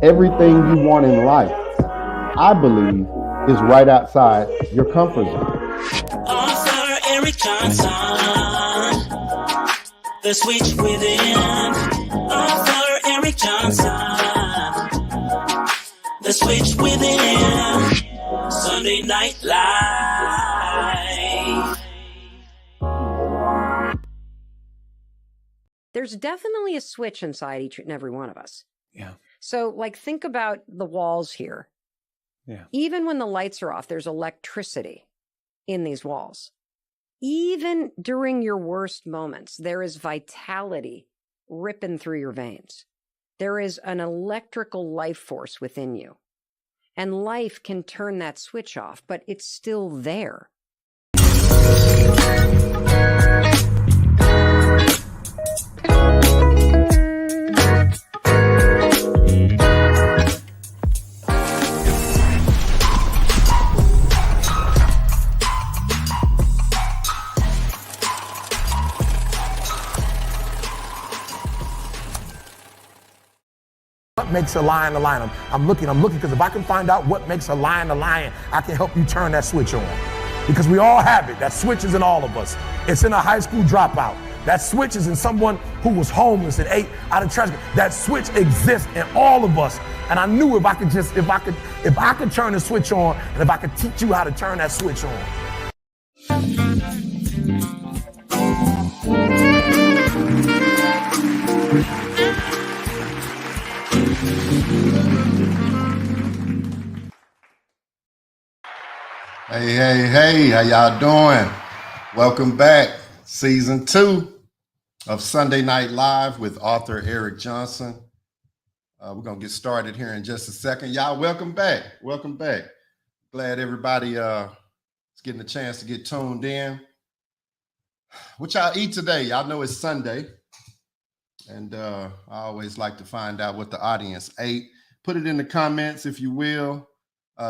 Everything you want in life, I believe, is right outside your comfort zone. Author Eric Johnson, The Switch Within. Author Eric Johnson, The Switch Within. Sunday Night Live. There's definitely a switch inside each and every one of us. Yeah. So, like, think about the walls here. Yeah. Even when the lights are off, there's electricity in these walls. Even during your worst moments, there is vitality ripping through your veins. There is an electrical life force within you. And life can turn that switch off, but it's still there. What makes a lion a lion? I'm looking because if I can find out what makes a lion, I can help you turn that switch on. Because we all have it. That switch is in all of us. It's in a high school dropout. That switch is in someone who was homeless and ate out of trash. That switch exists in all of us. And I knew if I could turn the switch on, and if I could teach you how to turn that switch on. Hey, how y'all doing? Welcome back. Season 2 of Sunday Night Live with author Eric Johnson. We're going to get started here in just a second. Y'all, welcome back. Welcome back. Glad everybody is getting a chance to get tuned in. What y'all eat today? Y'all know it's Sunday. And I always like to find out what the audience ate. Put it in the comments if you will.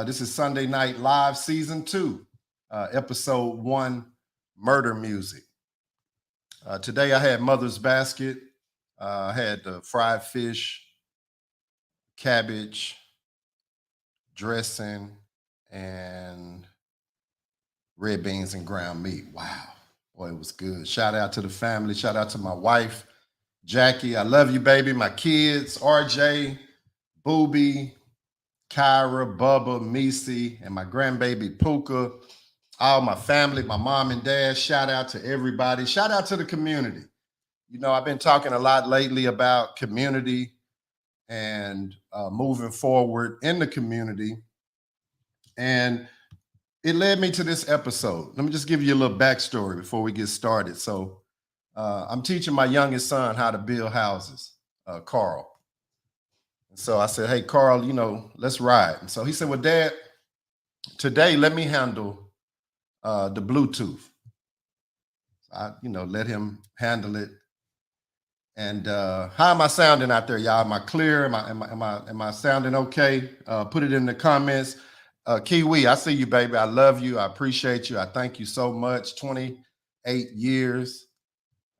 This is Sunday Night Live, Season 2, Episode 1, Murder Music. Today I had Mother's Basket. I had fried fish, cabbage, dressing, and red beans and ground meat. Wow. Boy, it was good. Shout out to the family. Shout out to my wife, Jackie. I love you, baby. My kids, RJ, Booby, Kyra, Bubba, Misi, and my grandbaby Puka, all my family, my mom and dad. Shout out to everybody. Shout out to the community. You know, I've been talking a lot lately about community and moving forward in the community. And it led me to this episode. Let me just give you a little backstory before we get started. So I'm teaching my youngest son how to build houses, Carl. So I said, hey, Carl, you know, let's ride. And so he said, well, Dad, today let me handle the Bluetooth. I, let him handle it. And how am I sounding out there, y'all? Am I clear? Am I sounding okay? Put it in the comments. Kiwi, I see you, baby. I love you. I appreciate you. I thank you so much. 28 years.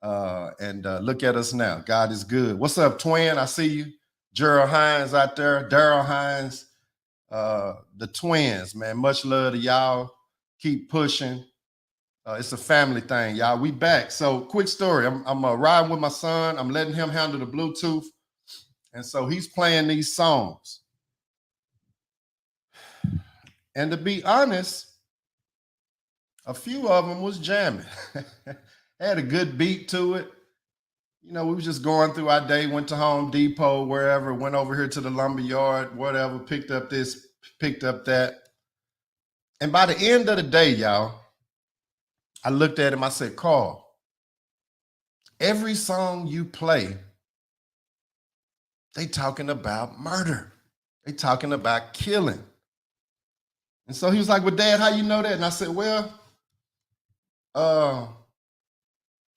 And look at us now. God is good. What's up, twin? I see you. Gerald Hines out there, Daryl Hines, the twins, man. Much love to y'all. Keep pushing. It's a family thing, y'all. We back. So quick story. I'm riding with my son. I'm letting him handle the Bluetooth. And so he's playing these songs. And to be honest, a few of them was jamming. Had a good beat to it. You know, we was just going through our day, went to Home Depot, wherever, went over here to the lumber yard, whatever, picked up this, picked up that. And by the end of the day, y'all, I looked at him, I said, Carl, every song you play, they talking about murder. They talking about killing. And so he was like, well, Dad, how you know that? And I said, well,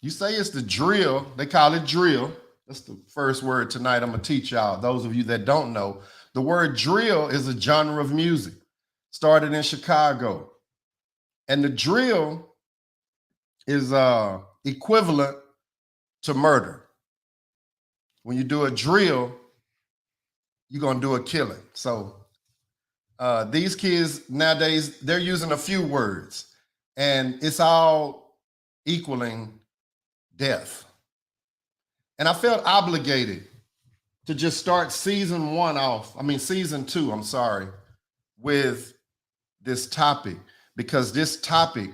you say it's the drill. They call it drill. That's the first word tonight I'm going to teach y'all. Those of you that don't know, the word drill is a genre of music. Started in Chicago. And the drill is equivalent to murder. When you do a drill, you're gonna do a killing. So these kids nowadays, they're using a few words, and it's all equaling death. And I felt obligated to just start season two, I'm sorry, with this topic, because this topic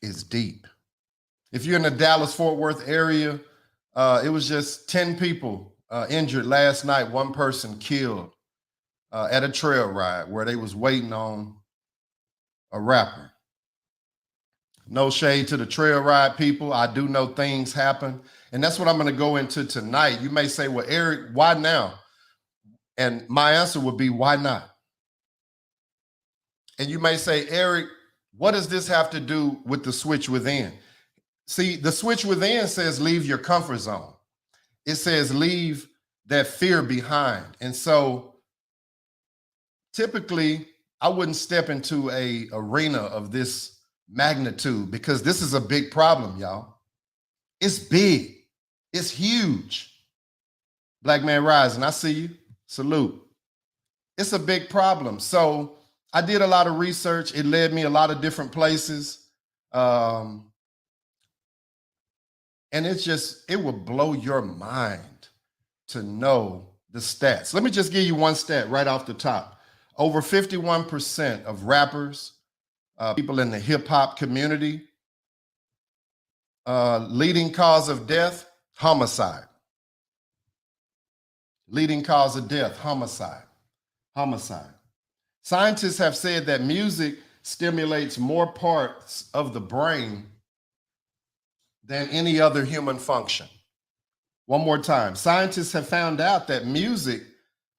is deep. If you're in the Dallas-Fort Worth area, it was just 10 people injured last night, one person killed at a trail ride where they was waiting on a rapper. No shade to the trail ride people. I do know things happen. And that's what I'm going to go into tonight. You may say, well, Eric, why now? And my answer would be, why not? And you may say, Eric, what does this have to do with the switch within? See, the switch within says leave your comfort zone. It says leave that fear behind. And so typically, I wouldn't step into an arena of this magnitude because this is a big problem, y'all. It's big. It's huge. Black Man Rising, I see you. Salute. It's a big problem. So I did a lot of research. It led me a lot of different places. And it will blow your mind to know the stats. Let me just give you one stat right off the top. Over 51% of rappers, people in the hip hop community, leading cause of death, homicide. Leading cause of death, homicide. Homicide. Scientists have said that music stimulates more parts of the brain than any other human function. One more time. Scientists have found out that music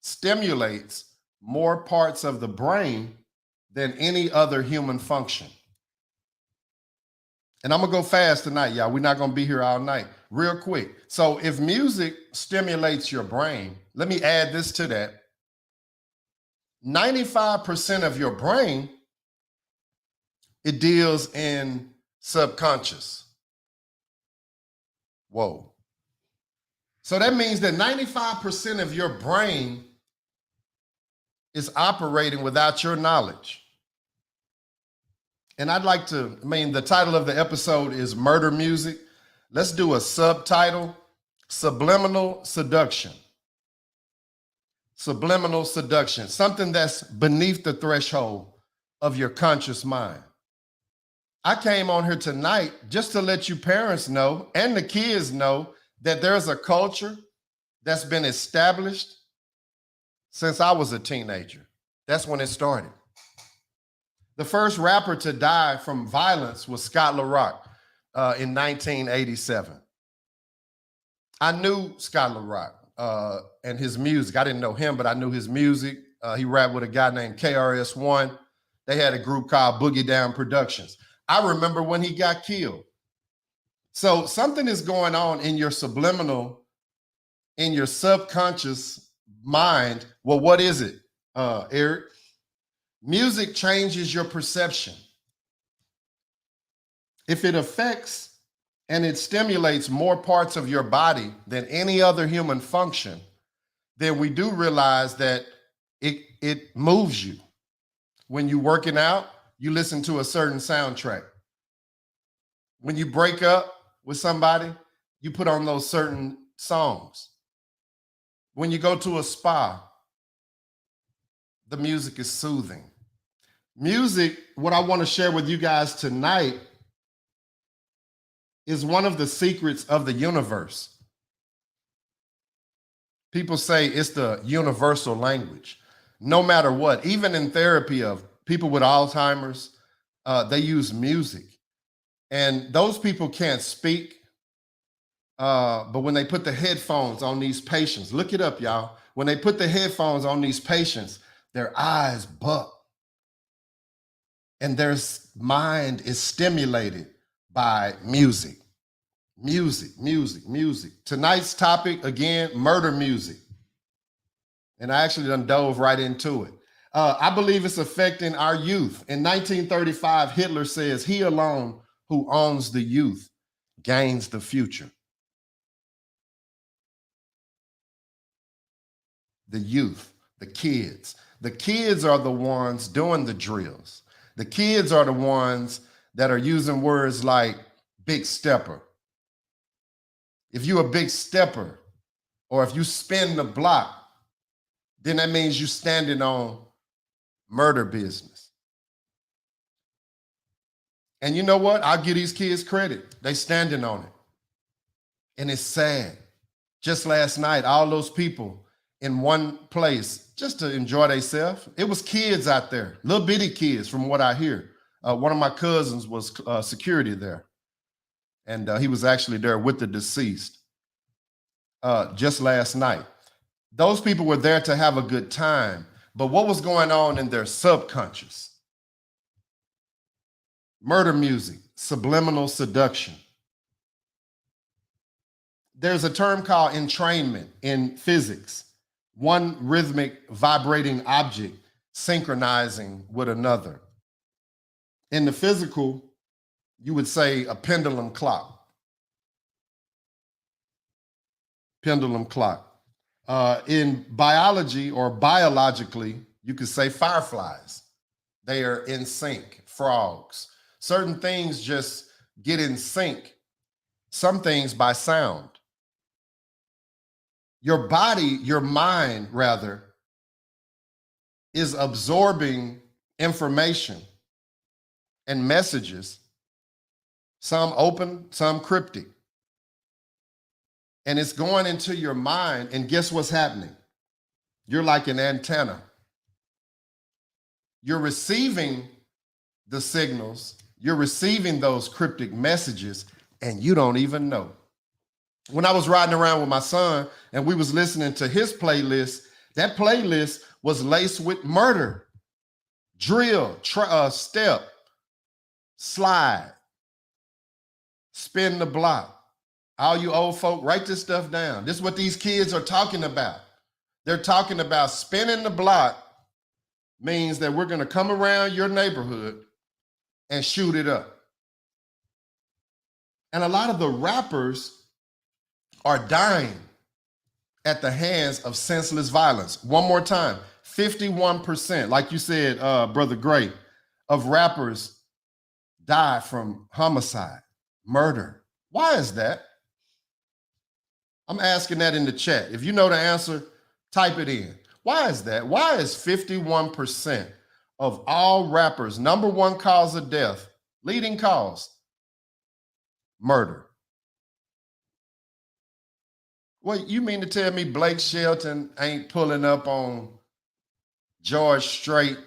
stimulates more parts of the brain than any other human function. And I'm going to go fast tonight, y'all. We're not going to be here all night. Real quick. So if music stimulates your brain, let me add this to that. 95% of your brain, it deals in subconscious. Whoa. So that means that 95% of your brain is operating without your knowledge. And the title of the episode is Murder Music. Let's do a subtitle, Subliminal Seduction. Subliminal seduction, something that's beneath the threshold of your conscious mind. I came on here tonight just to let you parents know and the kids know that there's a culture that's been established since I was a teenager. That's when it started. The first rapper to die from violence was Scott LaRock in 1987. I knew Scott LaRock and his music. I didn't know him, but I knew his music. He rapped with a guy named KRS-One. They had a group called Boogie Down Productions. I remember when he got killed. So something is going on in your subliminal, in your subconscious mind. Well, what is it, Eric? Music changes your perception. If it affects and it stimulates more parts of your body than any other human function, then we do realize that it moves you. When you're working out, you listen to a certain soundtrack. When you break up with somebody, you put on those certain songs. When you go to a spa, the music is soothing. Music, what I want to share with you guys tonight, is one of the secrets of the universe. People say it's the universal language. No matter what, even in therapy of people with Alzheimer's, they use music. And those people can't speak, but when they put the headphones on these patients, look it up, y'all. When they put the headphones on these patients, their eyes buck. And their mind is stimulated by music. Music, music, music. Tonight's topic, again, murder music. And I actually done dove right into it. I believe it's affecting our youth. In 1935, Hitler says, "He alone who owns the youth gains the future." the youth, the kids. The kids are the ones doing the drills. The kids are the ones that are using words like big stepper. If you're a big stepper, or if you spin the block, then that means you're standing on murder business. And you know what? I'll give these kids credit. They standing on it. And it's sad. Just last night, all those people in one place just to enjoy themselves. It was kids out there, little bitty kids from what I hear. One of my cousins was security there. And he was actually there with the deceased just last night. Those people were there to have a good time. But what was going on in their subconscious? Murder music, subliminal seduction. There's a term called entrainment in physics. One rhythmic vibrating object synchronizing with another. In the physical, you would say a pendulum clock. Pendulum clock. In biology or biologically, you could say fireflies. They are in sync, frogs. Certain things just get in sync, some things by sound. Your body, your mind rather, is absorbing information and messages, some open, some cryptic. And it's going into your mind, and guess what's happening? You're like an antenna. You're receiving the signals, you're receiving those cryptic messages, and you don't even know. When I was riding around with my son and we was listening to his playlist, that playlist was laced with murder, drill, step, slide, spin the block. All you old folk, write this stuff down. This is what these kids are talking about. They're talking about spinning the block means that we're going to come around your neighborhood and shoot it up. And a lot of the rappers are dying at the hands of senseless violence. One more time, 51%, like you said, Brother Gray, of rappers die from homicide, murder. Why is that? I'm asking that in the chat. If you know the answer, type it in. Why is that? Why is 51% of all rappers' number one cause of death, leading cause, murder? Well, you mean to tell me Blake Shelton ain't pulling up on George Strait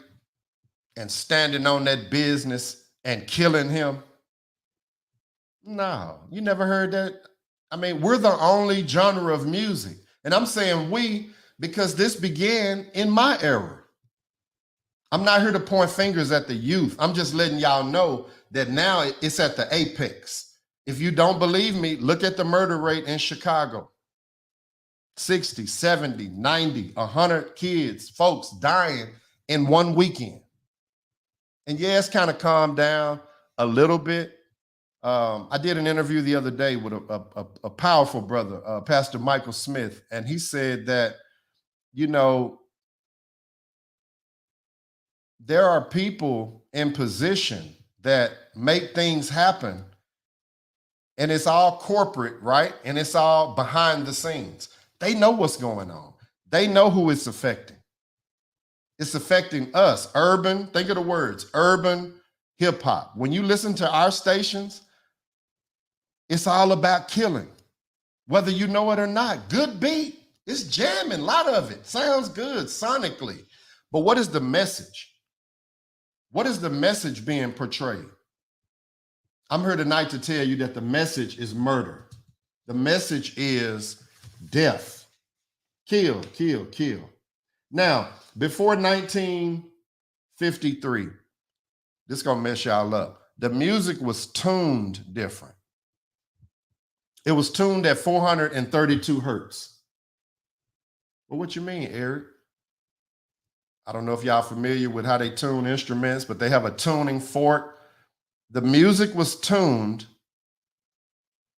and standing on that business and killing him? No, you never heard that? I mean, we're the only genre of music. And I'm saying we, because this began in my era. I'm not here to point fingers at the youth. I'm just letting y'all know that now it's at the apex. If you don't believe me, look at the murder rate in Chicago. 60, 70, 90, 100 kids, folks dying in one weekend. And yeah, it's kind of calmed down a little bit. I did an interview the other day with a powerful brother, Pastor Michael Smith, and he said that, you know, there are people in position that make things happen, and it's all corporate, right? And it's all behind the scenes. They know what's going on. They know who it's affecting. It's affecting us. Urban, think of the words, urban hip hop. When you listen to our stations, it's all about killing, whether you know it or not. Good beat, it's jamming, a lot of it. Sounds good sonically. But what is the message? What is the message being portrayed? I'm here tonight to tell you that the message is murder. The message is death. Kill, kill, kill. Now, before 1953, this is gonna mess y'all up. The music was tuned different. It was tuned at 432 hertz. Well, what you mean, Eric? I don't know if y'all familiar with how they tune instruments, but they have a tuning fork. The music was tuned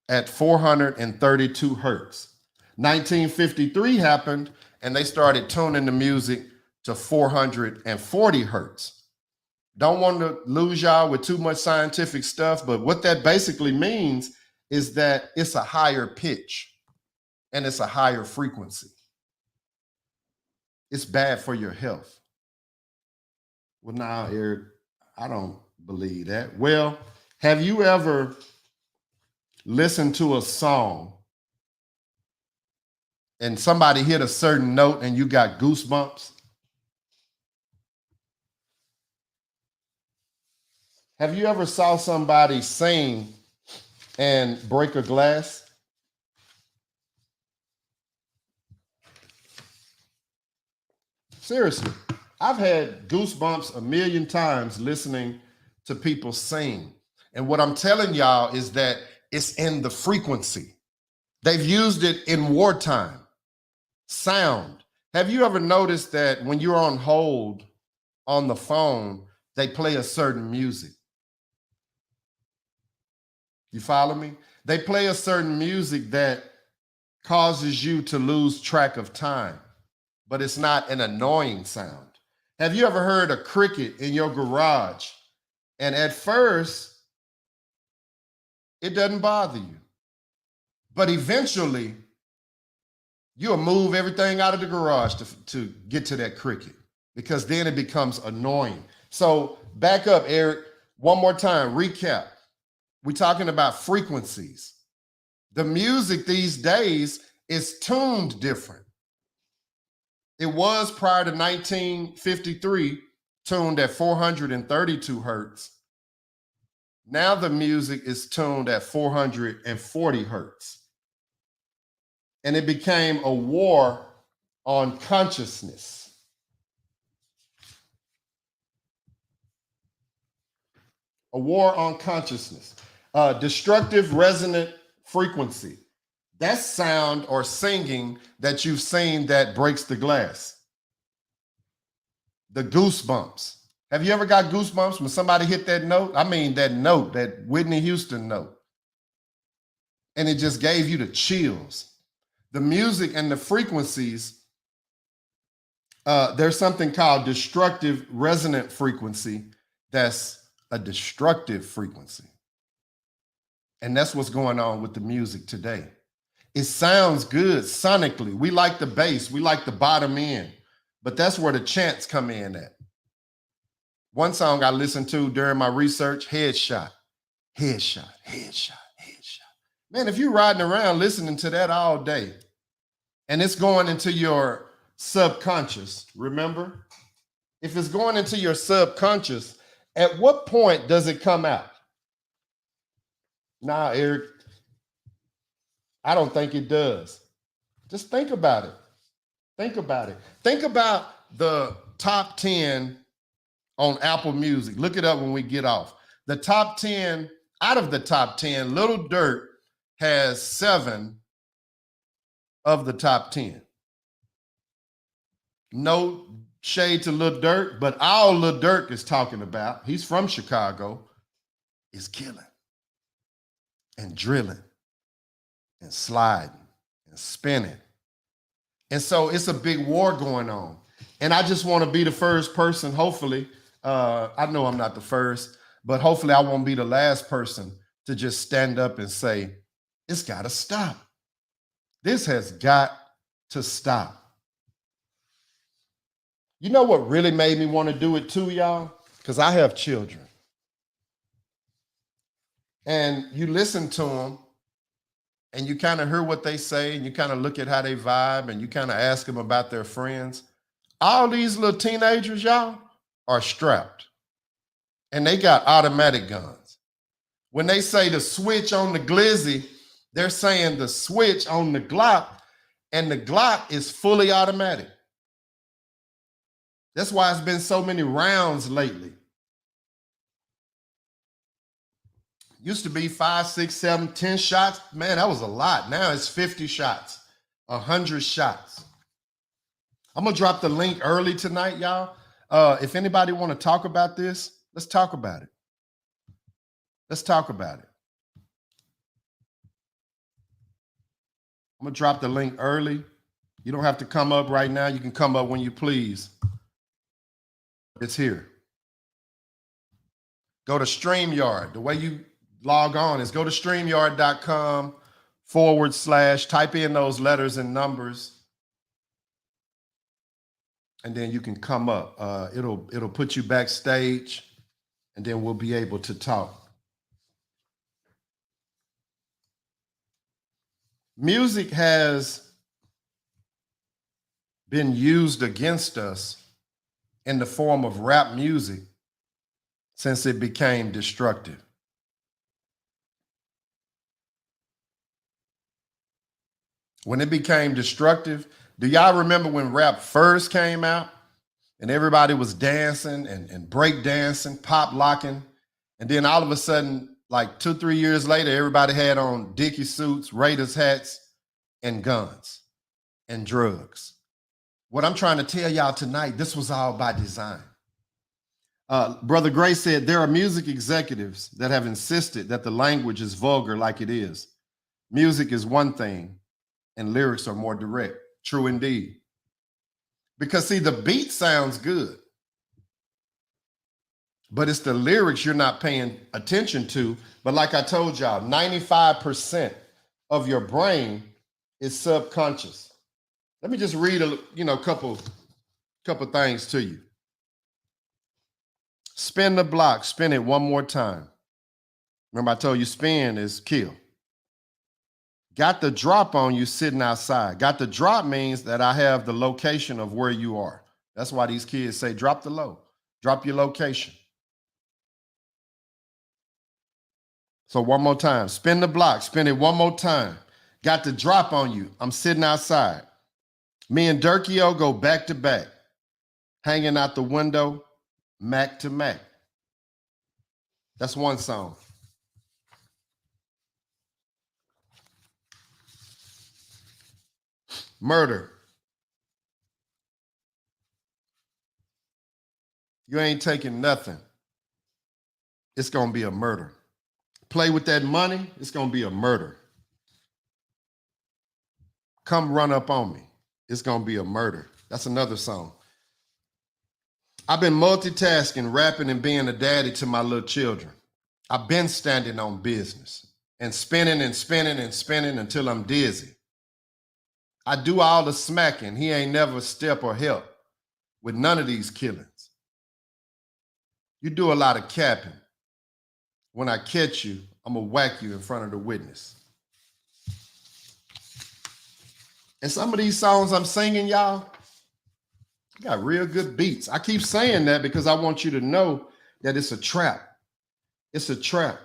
at 432 hertz. 1953 happened, and they started tuning the music to 440 hertz. Don't want to lose y'all with too much scientific stuff, but what that basically means is that it's a higher pitch and it's a higher frequency. It's bad for your health. Well, now, Eric, I don't believe that. Well, have you ever listened to a song and somebody hit a certain note and you got goosebumps? Have you ever saw somebody sing and break a glass? Seriously, I've had goosebumps a million times listening to people sing. And what I'm telling y'all is that it's in the frequency. They've used it in wartime. Sound. Have you ever noticed that when you're on hold on the phone, they play a certain music? You follow me? They play a certain music that causes you to lose track of time, but it's not an annoying sound. Have you ever heard a cricket in your garage? And at first, it doesn't bother you. But eventually, you'll move everything out of the garage to get to that cricket, because then it becomes annoying. So back up, Eric, one more time, recap. We're talking about frequencies. The music these days is tuned different. It was prior to 1953 tuned at 432 hertz. Now the music is tuned at 440 hertz. And it became a war on consciousness. A war on consciousness. Destructive resonant frequency. That's sound or singing that you've seen that breaks the glass. The goosebumps. Have you ever got goosebumps when somebody hit that note? I mean, that note, that Whitney Houston note. And it just gave you the chills. The music and the frequencies, there's something called destructive resonant frequency. That's a destructive frequency. And that's what's going on with the music today. It sounds good sonically. We like the bass, we like the bottom end, but that's where the chants come in at. One song I listened to during my research, Headshot, Headshot, Headshot, Headshot. Man, if you're riding around listening to that all day and it's going into your subconscious, remember? If it's going into your subconscious, at what point does it come out? Nah, Eric, I don't think it does. Just think about it. Think about it. Think about the top 10 on Apple Music. Look it up when we get off. The top 10, out of the top 10, Little Durk has 7 of the top 10. No shade to Lil Durk, but all Lil Durk is talking about, he's from Chicago, is killing and drilling and sliding and spinning. And so it's a big war going on. And I just want to be the first person, hopefully, I know I'm not the first, but hopefully I won't be the last person to just stand up and say, it's got to stop. This has got to stop. You know what really made me want to do it too, y'all? Because I have children. And you listen to them and you kind of hear what they say and you kind of look at how they vibe and you kind of ask them about their friends. All these little teenagers, y'all, are strapped and they got automatic guns. When they say the switch on the Glizzy, they're saying the switch on the Glock, and the Glock is fully automatic. That's why it's been so many rounds lately. Used to be 5, 6, 7, 10 shots. Man, that was a lot. Now it's 50 shots, 100 shots. I'm gonna drop the link early tonight, y'all. If anybody want to talk about this, let's talk about it. Let's talk about it. I'm gonna drop the link early. You don't have to come up right now. You can come up when you please. It's here. Go to StreamYard. The way you log on is go to StreamYard.com / type in those letters and numbers. And then you can come up. It'll put you backstage, and then we'll be able to talk. Music has been used against us in the form of rap music since it became destructive. When it became destructive, do y'all remember when rap first came out and everybody was dancing and break dancing, pop locking, and then all of a sudden, like 2-3 years later, everybody had on Dickie suits, Raiders hats, and guns and drugs. What I'm trying to tell y'all tonight, this was all by design. Brother Gray said there are music executives that have insisted that the language is vulgar like it is. Music is one thing and lyrics are more direct. True indeed. Because see, the beat sounds good, but it's the lyrics you're not paying attention to. But like I told y'all, 95% of your brain is subconscious. Let me just read a couple things to you. Spin the block, spin it one more time. Remember I told you spin is kill. Got the drop on you sitting outside. Got the drop means that I have the location of where you are. That's why these kids say drop the low, drop your location. So one more time, spin the block, spin it one more time. Got the drop on you, I'm sitting outside. Me and Durkio go back to back, hanging out the window, Mac to Mac. That's one song. Murder. You ain't taking nothing. It's gonna be a murder. Play with that money, it's gonna be a murder. Come run up on me. It's gonna be a murder. That's another song. I've been multitasking, rapping, and being a daddy to my little children. I've been standing on business and spinning and spinning and spinning until I'm dizzy. I do all the smacking. He ain't never step or help with none of these killings. You do a lot of capping. When I catch you, I'm gonna whack you in front of the witness. And some of these songs I'm singing, y'all, got real good beats. I keep saying that because I want you to know that it's a trap. It's a trap.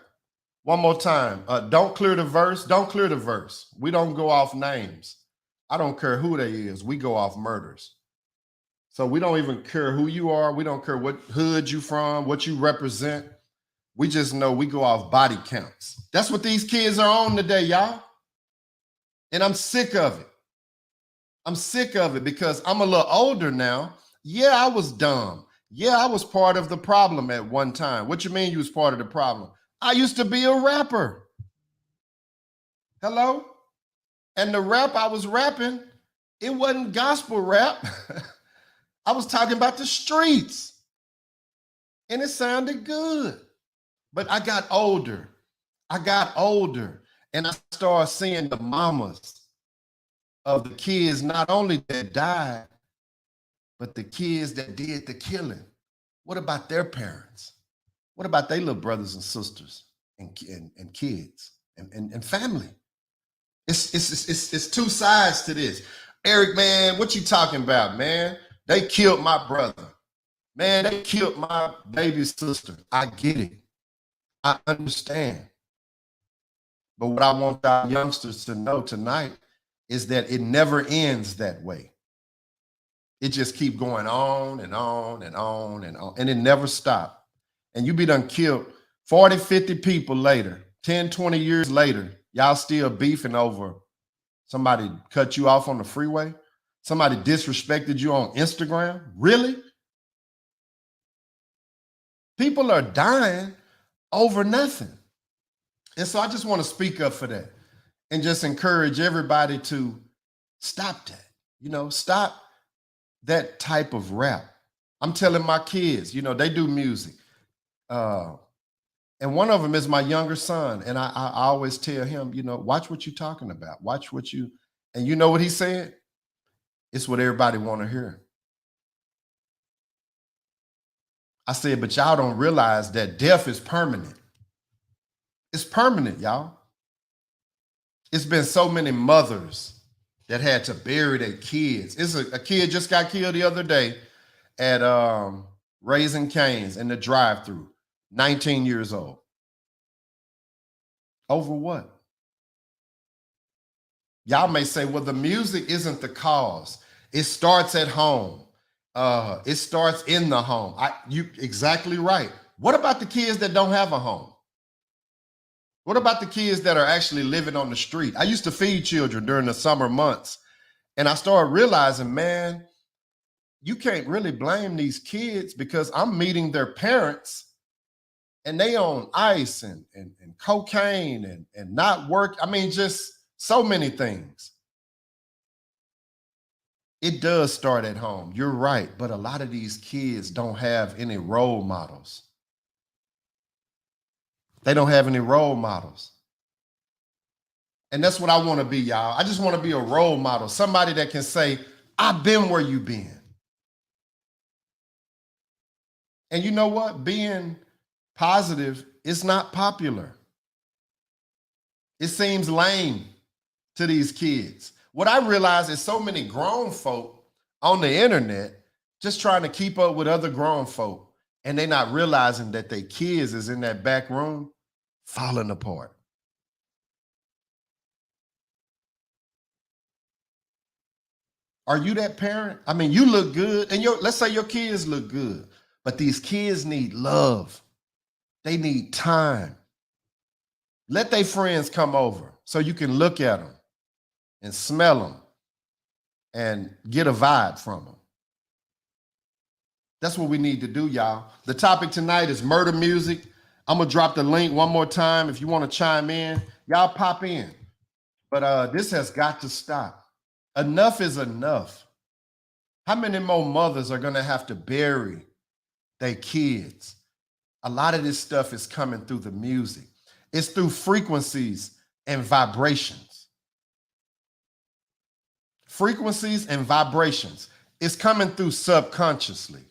One more time. Don't clear the verse. Don't clear the verse. We don't go off names. I don't care who they is. We go off murders. So we don't even care who you are. We don't care what hood you from, what you represent. We just know we go off body counts. That's what these kids are on today, y'all. And I'm sick of it. I'm sick of it because I'm a little older now. Yeah, I was dumb. Yeah, I was part of the problem at one time. What you mean you was part of the problem? I used to be a rapper. Hello? And the rap I was rapping, it wasn't gospel rap. I was talking about the streets. And it sounded good. But I got older. And I started seeing the mamas of the kids, not only that died, but the kids that did the killing. What about their parents? What about their little brothers and sisters and kids and family? It's two sides to this. Eric, man, what you talking about, man? They killed my brother. Man, they killed my baby sister. I get it. I understand. But what I want our youngsters to know tonight is that it never ends that way. It just keep going on and on and on and on, and it never stops. And you be done killed 40, 50 people later, 10, 20 years later, y'all still beefing over somebody cut you off on the freeway? Somebody disrespected you on Instagram? Really? People are dying over nothing. And so I just want to speak up for that and just encourage everybody to stop that. Stop that type of rap. I'm telling my kids, they do music. And one of them is my younger son. And I always tell him, watch what you're talking about. And you know what he said? It's what everybody want to hear. I said, but y'all don't realize that death is permanent. It's permanent, y'all. It's been so many mothers that had to bury their kids. It's a kid just got killed the other day at Raising Cane's in the drive-thru, 19 years old. Over what? Y'all may say, well, the music isn't the cause. It starts at home. It starts in the home. You exactly right. What about the kids that don't have a home? What about the kids that are actually living on the street? I used to feed children during the summer months, and I started realizing, man, you can't really blame these kids because I'm meeting their parents and they on ice and cocaine and not work. I mean, just so many things. It does start at home. You're right. But a lot of these kids don't have any role models. They don't have any role models. And that's what I want to be, y'all. I just want to be a role model. Somebody that can say, I've been where you've been. And you know what? Being positive is not popular. It seems lame to these kids. What I realize is so many grown folk on the internet just trying to keep up with other grown folk, and they're not realizing that their kids is in that back room falling apart. Are you that parent? I mean, you look good, and let's say your kids look good, but these kids need love. They need time. Let their friends come over so you can look at them and smell them and get a vibe from them. That's what we need to do, y'all. The topic tonight is murder music. I'm going to drop the link one more time. If you want to chime in, y'all pop in. But this has got to stop. Enough is enough. How many more mothers are going to have to bury their kids? A lot of this stuff is coming through the music. It's through frequencies and vibrations. Frequencies and vibrations. It's coming through subconsciously.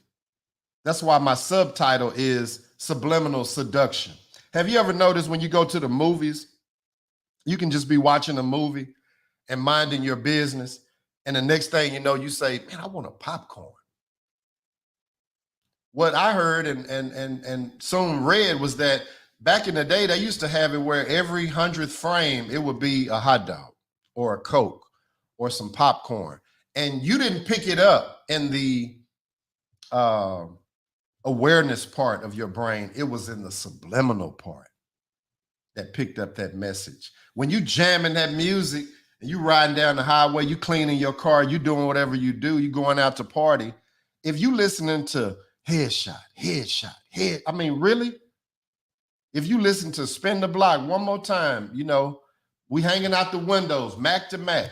That's why my subtitle is Subliminal Seduction. Have you ever noticed when you go to the movies, you can just be watching a movie and minding your business, and the next thing you know, you say, man, I want a popcorn. What I heard and soon read was that back in the day, they used to have it where every 100th frame, it would be a hot dog or a Coke or some popcorn. And you didn't pick it up in the awareness part of your brain. It was in the subliminal part that picked up that message. When you jamming that music and you riding down the highway, you cleaning your car, you doing whatever you do, you going out to party. If you listening to headshot, I mean, really? If you listen to Spin the Block one more time, we hanging out the windows, Mac to Mac.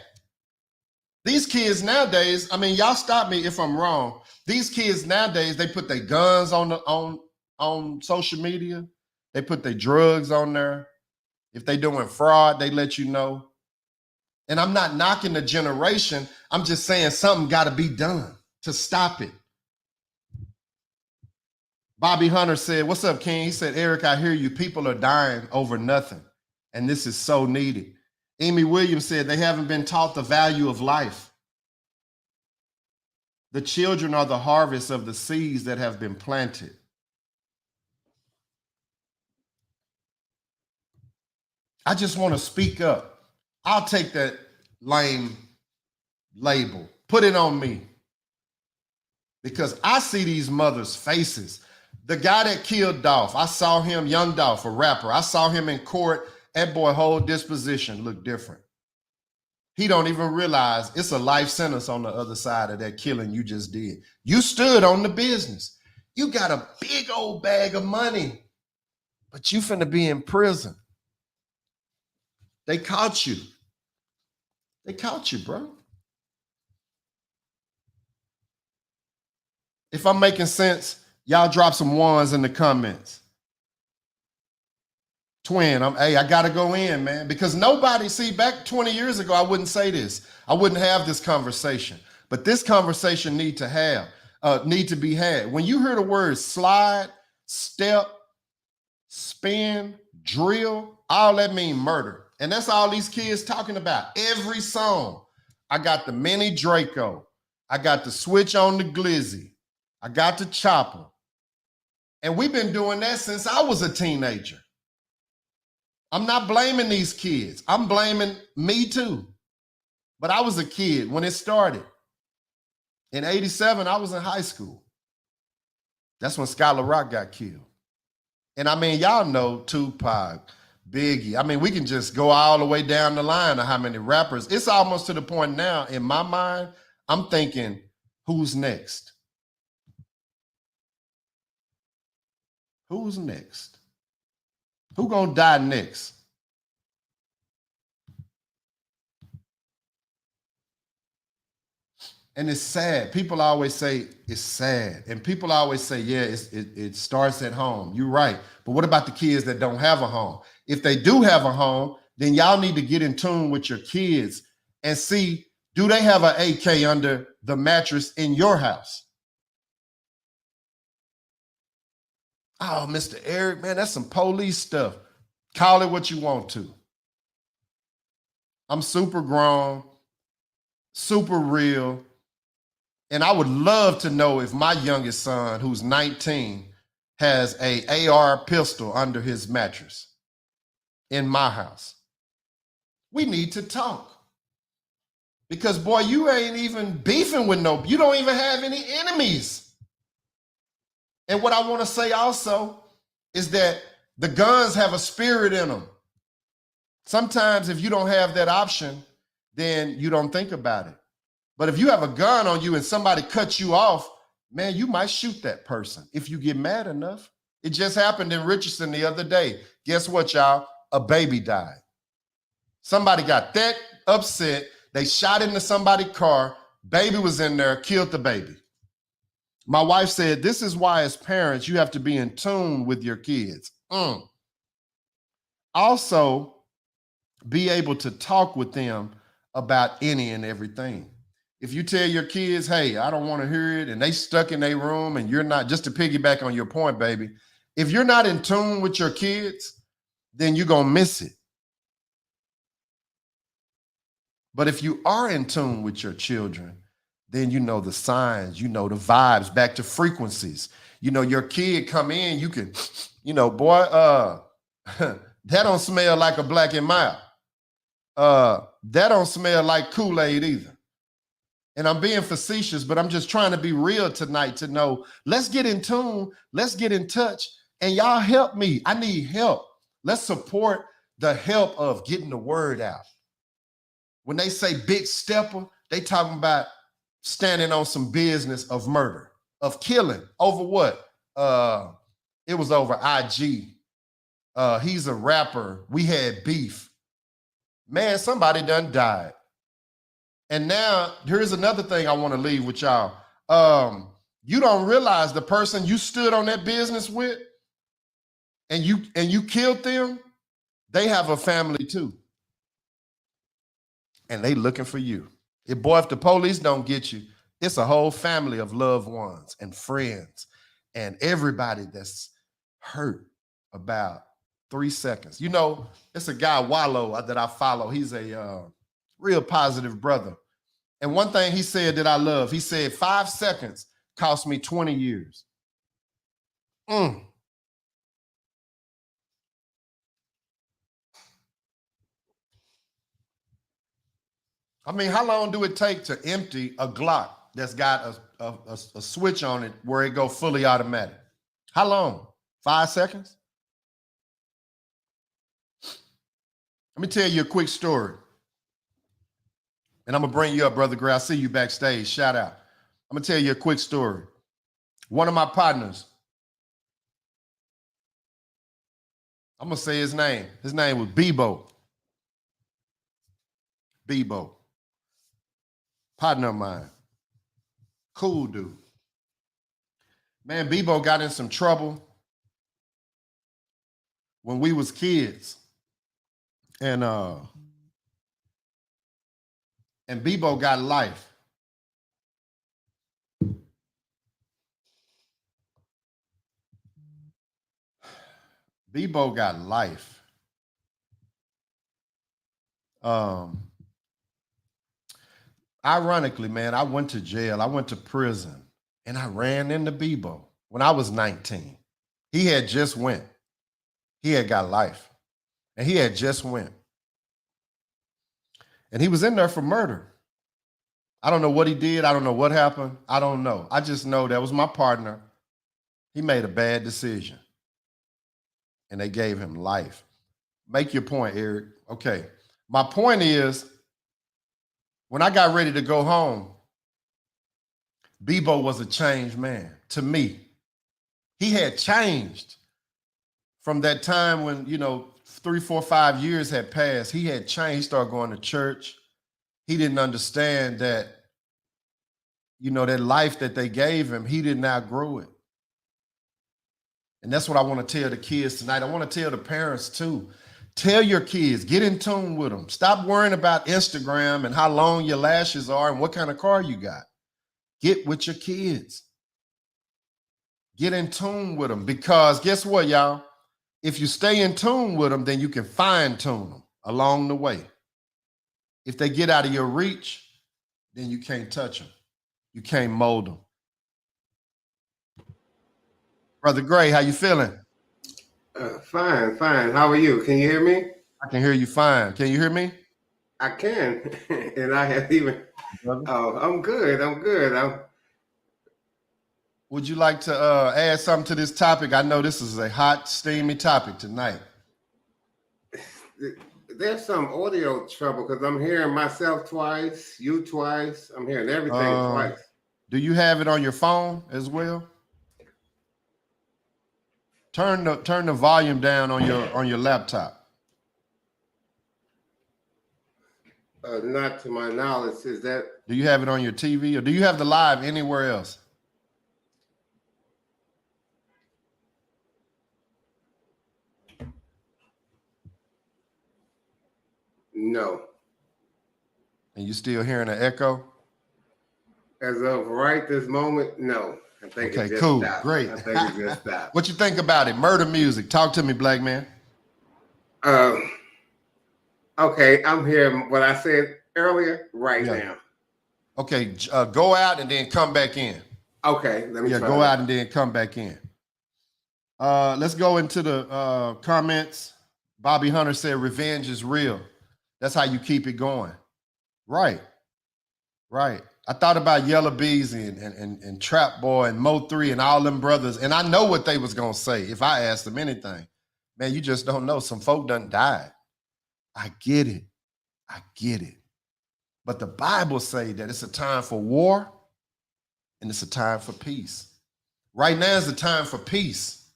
These kids nowadays, I mean, y'all stop me if I'm wrong. These kids nowadays, they put their guns on social media. They put their drugs on there. If they doing fraud, they let you know. And I'm not knocking the generation. I'm just saying something got to be done to stop it. Bobby Hunter said, what's up, King? He said, Eric, I hear you. People are dying over nothing. And this is so needed. Amy Williams said, they haven't been taught the value of life. The children are the harvest of the seeds that have been planted. I just want to speak up. I'll take that lame label. Put it on me. Because I see these mothers' faces. The guy that killed Dolph, I saw him, young Dolph, a rapper. I saw him in court. That boy whole disposition looked different. He don't even realize it's a life sentence on the other side of that killing you just did. You stood on the business. You got a big old bag of money, but you finna be in prison. They caught you. They caught you, bro. If I'm making sense, y'all drop some ones in the comments. Twin, I gotta go in, man. Because nobody, see, back 20 years ago, I wouldn't say this. I wouldn't have this conversation. But this conversation need to be had. When you hear the words slide, step, spin, drill, all that mean murder. And that's all these kids talking about. Every song. I got the mini Draco. I got the switch on the glizzy. I got the chopper. And we've been doing that since I was a teenager. I'm not blaming these kids. I'm blaming me too. But I was a kid when it started. In 87, I was in high school. That's when Skylar Rock got killed. And I mean, y'all know Tupac, Biggie. I mean, we can just go all the way down the line of how many rappers. It's almost to the point now, in my mind, I'm thinking, who's next? Who's next? Who gonna die next? And it's sad. People always say it's sad. And people always say, yeah, it starts at home. You're right. But what about the kids that don't have a home? If they do have a home, then y'all need to get in tune with your kids and see, do they have an AK under the mattress in your house? Oh, Mr. Eric, man, that's some police stuff. Call it what you want to. I'm super grown, super real. And I would love to know if my youngest son, who's 19, has a AR pistol under his mattress in my house. We need to talk. Because, boy, you ain't even beefing with you don't even have any enemies. And what I want to say also is that the guns have a spirit in them. Sometimes if you don't have that option, then you don't think about it. But if you have a gun on you and somebody cuts you off, man, you might shoot that person if you get mad enough. It just happened in Richardson the other day. Guess what, y'all? A baby died. Somebody got that upset. They shot into somebody's car. Baby was in there, killed the baby. My wife said, this is why as parents, you have to be in tune with your kids. Also, be able to talk with them about any and everything. If you tell your kids, hey, I don't want to hear it, and they stuck in their room and you're not, just to piggyback on your point, baby, if you're not in tune with your kids, then you're going to miss it. But if you are in tune with your children, then you know the signs, you know the vibes, back to frequencies. You know, your kid come in, you can, boy, that don't smell like a Black and Mild. That don't smell like Kool-Aid either. And I'm being facetious, but I'm just trying to be real tonight to know, let's get in tune, let's get in touch, and y'all help me. I need help. Let's support the help of getting the word out. When they say big stepper, they talking about standing on some business of murder, of killing. Over what? It was over IG. He's a rapper. We had beef. Man, somebody done died. And now, here's another thing I want to leave with y'all. You don't realize the person you stood on that business with and you killed them, they have a family too. And they looking for you. If the police don't get you, it's a whole family of loved ones and friends and everybody that's hurt about 3 seconds. It's a guy, Wallow, that I follow. He's a real positive brother. And one thing he said that I love, he said 5 seconds cost me 20 years. I mean, how long do it take to empty a Glock that's got a switch on it where it go fully automatic? How long? 5 seconds? Let me tell you a quick story. And I'm going to bring you up, Brother Gray. I see you backstage. Shout out. I'm going to tell you a quick story. One of my partners, I'm going to say his name. His name was Bebo. Bebo. Partner of mine. Cool dude. Man, Bebo got in some trouble when we was kids. And Bebo got life. Bebo got life. Ironically, man, I went to jail. I went to prison, and I ran into Bebo when I was 19. He had just went. He had got life, and he had just went. And he was in there for murder. I don't know what he did. I don't know what happened. I don't know. I just know that was my partner. He made a bad decision, and they gave him life. Make your point, Eric. Okay. My point is, when I got ready to go home, Bebo was a changed man to me. He had changed from that time when, 3, 4, 5 years had passed. He had changed. He started going to church. He didn't understand that, that life that they gave him, he didn't outgrow it. And that's what I want to tell the kids tonight. I want to tell the parents too. Tell your kids, get in tune with them. Stop worrying about Instagram and how long your lashes are and what kind of car you got. Get with your kids. Get in tune with them, because guess what, y'all? If you stay in tune with them, then you can fine tune them along the way. If they get out of your reach, then you can't touch them. You can't mold them. Brother Gray, how you feeling? Fine. How are you? Can you hear me? I can hear you fine. Can you hear me? I can. And I have even, I'm good. Would you like to add something to this topic? I know this is a hot, steamy topic tonight. There's some audio trouble because I'm hearing myself twice, you twice. I'm hearing everything twice. Do you have it on your phone as well? Turn the volume down on your laptop. Not to my knowledge. Is that? Do you have it on your TV, or do you have the live anywhere else? No. And you still hearing an echo? As of right this moment, no. I think okay, it just cool, stopped. great. I think it just stopped. What you think about it? Murder music. Talk to me, black man. Okay, I'm hearing what I said earlier right now. Okay, go out and then come back in. Okay, let me try go out and then come back in. Let's go into the comments. Bobby Hunter said, revenge is real. That's how you keep it going. Right. I thought about Yellow Beezy and Trap Boy and Mo 3 and all them brothers, and I know what they was going to say if I asked them anything. Man, you just don't know. Some folk done died. I get it. But the Bible say that it's a time for war and it's a time for peace. Right now is the time for peace.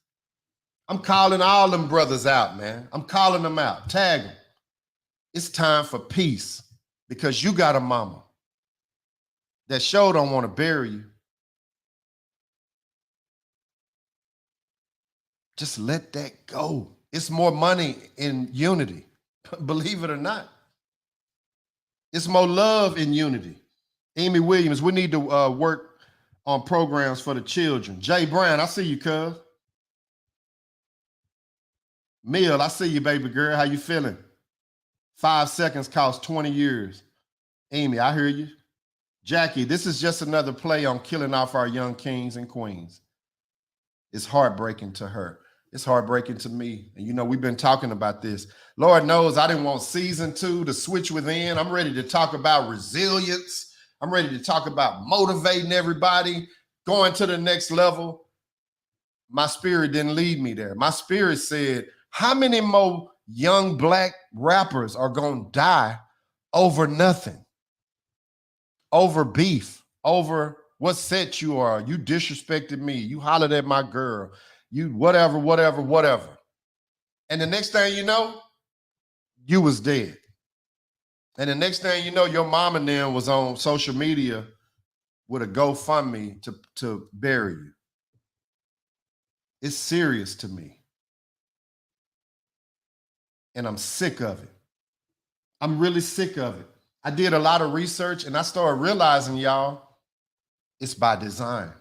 I'm calling all them brothers out, man. I'm calling them out. Tag them. It's time for peace, because you got a mama that sure don't want to bury you. Just let that go. It's more money in unity, believe it or not. It's more love in unity. Amy Williams, we need to work on programs for the children. Jay Brown, I see you, cuz. Mill, I see you, baby girl. How you feeling? 5 seconds costs 20 years. Amy, I hear you. Jackie, this is just another play on killing off our young kings and queens. It's heartbreaking to her. It's heartbreaking to me. And we've been talking about this. Lord knows I didn't want season 2 to switch within. I'm ready to talk about resilience. I'm ready to talk about motivating everybody, going to the next level. My spirit didn't lead me there. My spirit said, how many more young black rappers are going to die over nothing? Over beef, over what set you are. You disrespected me. You hollered at my girl. You whatever. And the next thing you know, you was dead. And the next thing you know, your mom and them was on social media with a GoFundMe to bury you. It's serious to me. And I'm sick of it. I'm really sick of it. I did a lot of research and I started realizing, y'all, it's by design.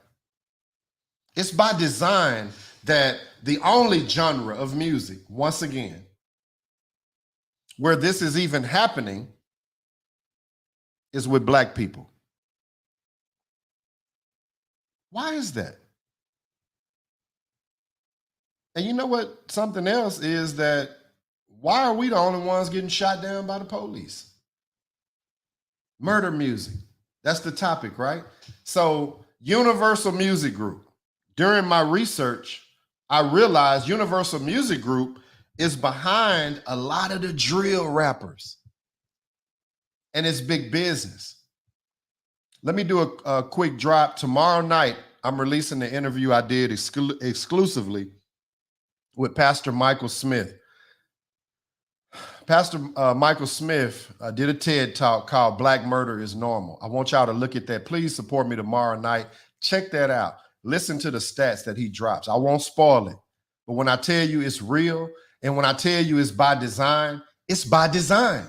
It's by design that the only genre of music, once again, where this is even happening is with Black people. Why is that? And you know what? Something else is that why are we the only ones getting shot down by the police? Murder music. That's the topic, right? So Universal Music Group. During my research, I realized Universal Music Group is behind a lot of the drill rappers. And it's big business. Let me do a quick drop. Tomorrow night, I'm releasing the interview I did exclusively with Pastor Michael Smith. Pastor Michael Smith did a TED Talk called Black Murder is Normal. I want y'all to look at that. Please support me tomorrow night. Check that out. Listen to the stats that he drops. I won't spoil it. But when I tell you it's real, and when I tell you it's by design, it's by design.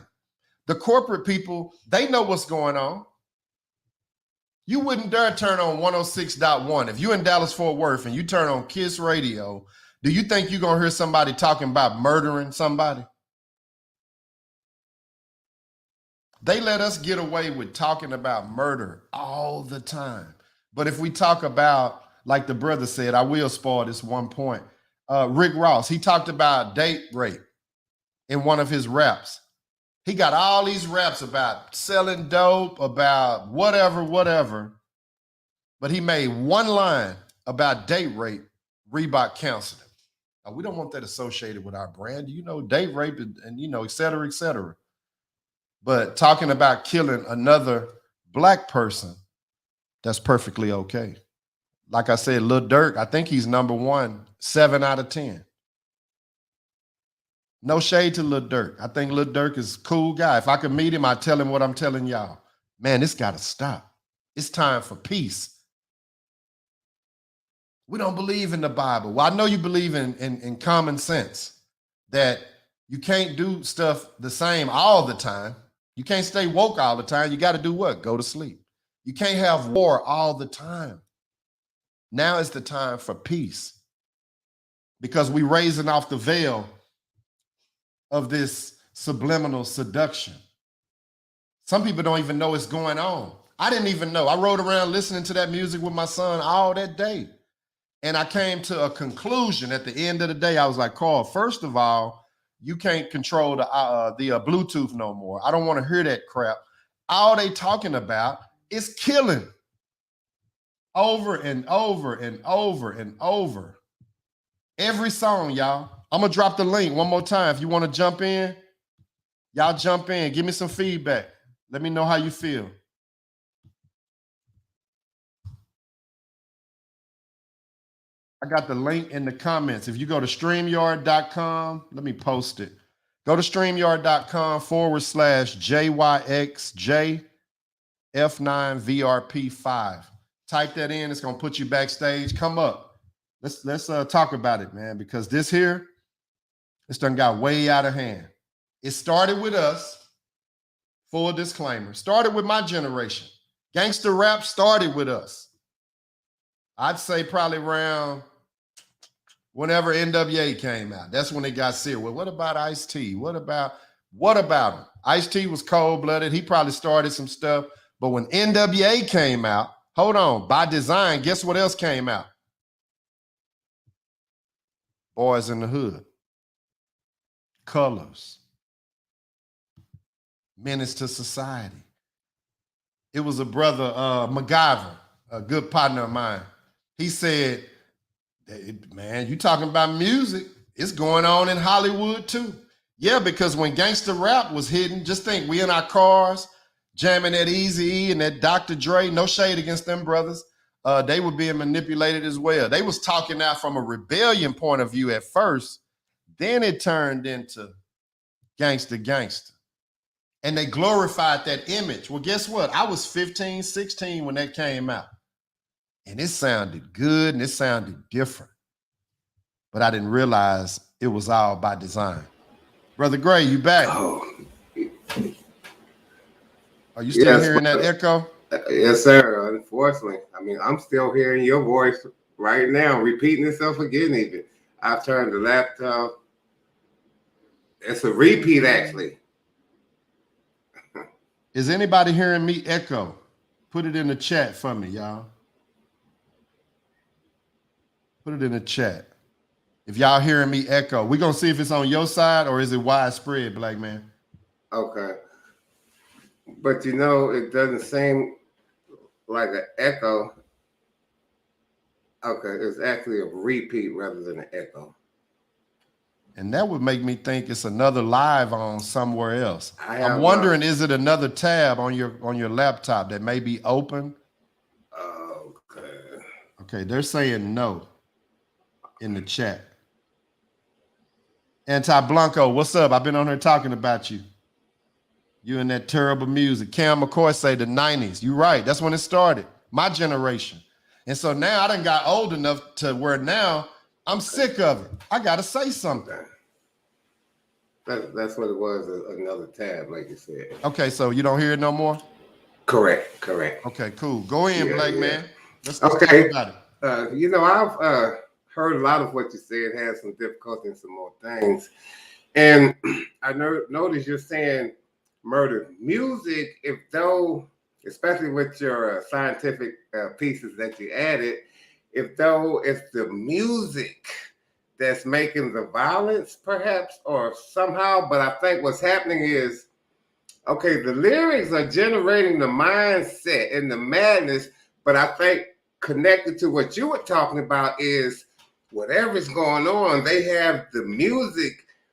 The corporate people, they know what's going on. You wouldn't dare turn on 106.1. If you're in Dallas-Fort Worth and you turn on KISS Radio, do you think you're going to hear somebody talking about murdering somebody? They let us get away with talking about murder all the time. But if we talk about, like the brother said, I will spoil this one point. Rick Ross, he talked about date rape in one of his raps. He got all these raps about selling dope, about whatever. But he made one line about date rape, Reebok canceled him. Now, we don't want that associated with our brand. You know, date rape and you know, et cetera, et cetera. But talking about killing another Black person, that's perfectly okay. Like I said, Lil Durk, I think he's number one, 7 out of 10. No shade to Lil Durk. I think Lil Durk is a cool guy. If I could meet him, I'd tell him what I'm telling y'all. Man, this got to stop. It's time for peace. We don't believe in the Bible. Well, I know you believe in common sense, that you can't do stuff the same all the time. You can't stay woke all the time. You got to do what? Go to sleep. You can't have war all the time. Now is the time for peace, because we're raising off the veil of this subliminal seduction. Some people don't even know what's going on. I didn't even know. I rode around listening to that music with my son all that day. And I came to a conclusion at the end of the day. I was like, Carl, first of all, you can't control the Bluetooth no more. I don't want to hear that crap. All they talking about is killing. Over and over and over and over. Every song, y'all. I'm going to drop the link one more time. If you want to jump in, y'all jump in. Give me some feedback. Let me know how you feel. I got the link in the comments. If you go to StreamYard.com, let me post it. Go to StreamYard.com/JYXJF9VRP5. Type that in. It's going to put you backstage. Come up. Let's talk about it, man, because this done got way out of hand. It started with us. Full disclaimer. Started with my generation. Gangster rap started with us. I'd say probably around whenever NWA came out. That's when it got serious. Well, what about Ice-T? What about him? Ice-T was cold-blooded. He probably started some stuff. But when NWA came out, hold on, by design, guess what else came out? Boys in the Hood. Colors. Menace to Society. It was a brother, MacGyver, a good partner of mine. He said, man, you talking about music, it's going on in Hollywood too. Yeah, because when gangster rap was hidden, just think, we in our cars, jamming that Eazy-E and that Dr. Dre, no shade against them brothers. They were being manipulated as well. They was talking out from a rebellion point of view at first. Then it turned into gangster. And they glorified that image. Well, guess what? I was 15, 16 when that came out. And it sounded good and it sounded different. but I didn't realize it was all by design. Brother Gray, you back? Oh, Are you still yes, hearing that echo? yes, sir. Unfortunately, I mean, I'm still hearing your voice right now, repeating itself again. Even I've turned the laptop. It's a repeat, actually. Is anybody hearing me echo? Put it in the chat for me, y'all. Put it in the chat. If y'all hearing me echo, we're gonna see if it's on your side or is it widespread, black man. Okay. But you know, it doesn't seem like an echo. Okay, it's actually a repeat rather than an echo. And that would make me think it's another live on somewhere else. I'm have, wondering, is it another tab on your laptop that may be open? Okay. Okay, they're saying no in the chat. Anti-Blanco, what's up? I've been on here talking about you. You and that terrible music. Cam McCoy say the 90s. You're right. That's when it started. My generation. And so now I done got old enough to where now I'm sick of it. I got to say something. That's what it was, another tab, like you said. Okay, so you don't hear it no more? Correct. Okay, cool. Go in, black man. Let's talk Okay. about it. You know, I've heard a lot of what you said, had some difficulty and some more things. And I noticed you're saying murder music, if though, especially with your scientific pieces that you added, if though it's the music that's making the violence, perhaps, or somehow, but I think what's happening is, okay, the lyrics are generating the mindset and the madness, but I think connected to what you were talking about is whatever's going on, they have the music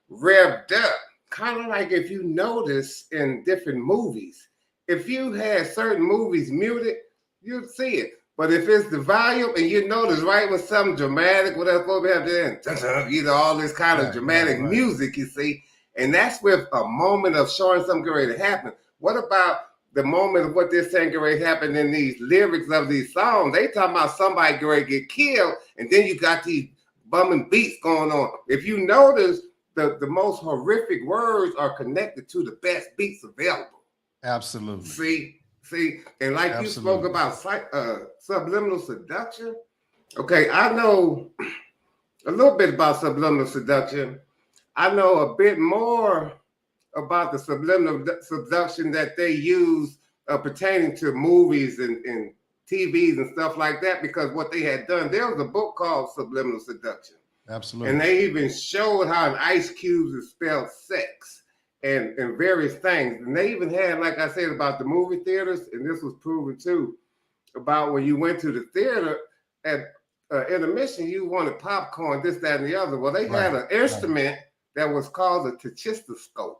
revved up. Kind of like if you notice in different movies, if you had certain movies muted, you'd see it. But if it's the volume and you notice right when something dramatic, whatever supposed to happen, you know, all this kind of dramatic music, you see, and that's with a moment of showing something ready to happen. What about the moment of what they're saying ready to happen in these lyrics of these songs? They talking about somebody ready to get killed, and then you got these bumming beats going on. If you notice, the most horrific words are connected to the best beats available. Absolutely. See, and like you spoke about subliminal seduction. Okay, I know a little bit about subliminal seduction. I know a bit more about the subliminal seduction that they use pertaining to movies and TVs and stuff like that, because what they had done, there was a book called Subliminal Seduction. Absolutely. And they even showed how an ice cube is spelled sex and various things. And they even had, like I said, about the movie theaters, and this was proven too, about when you went to the theater at intermission, you wanted popcorn, this, that, and the other. Well, they had an instrument that was called a tachistoscope.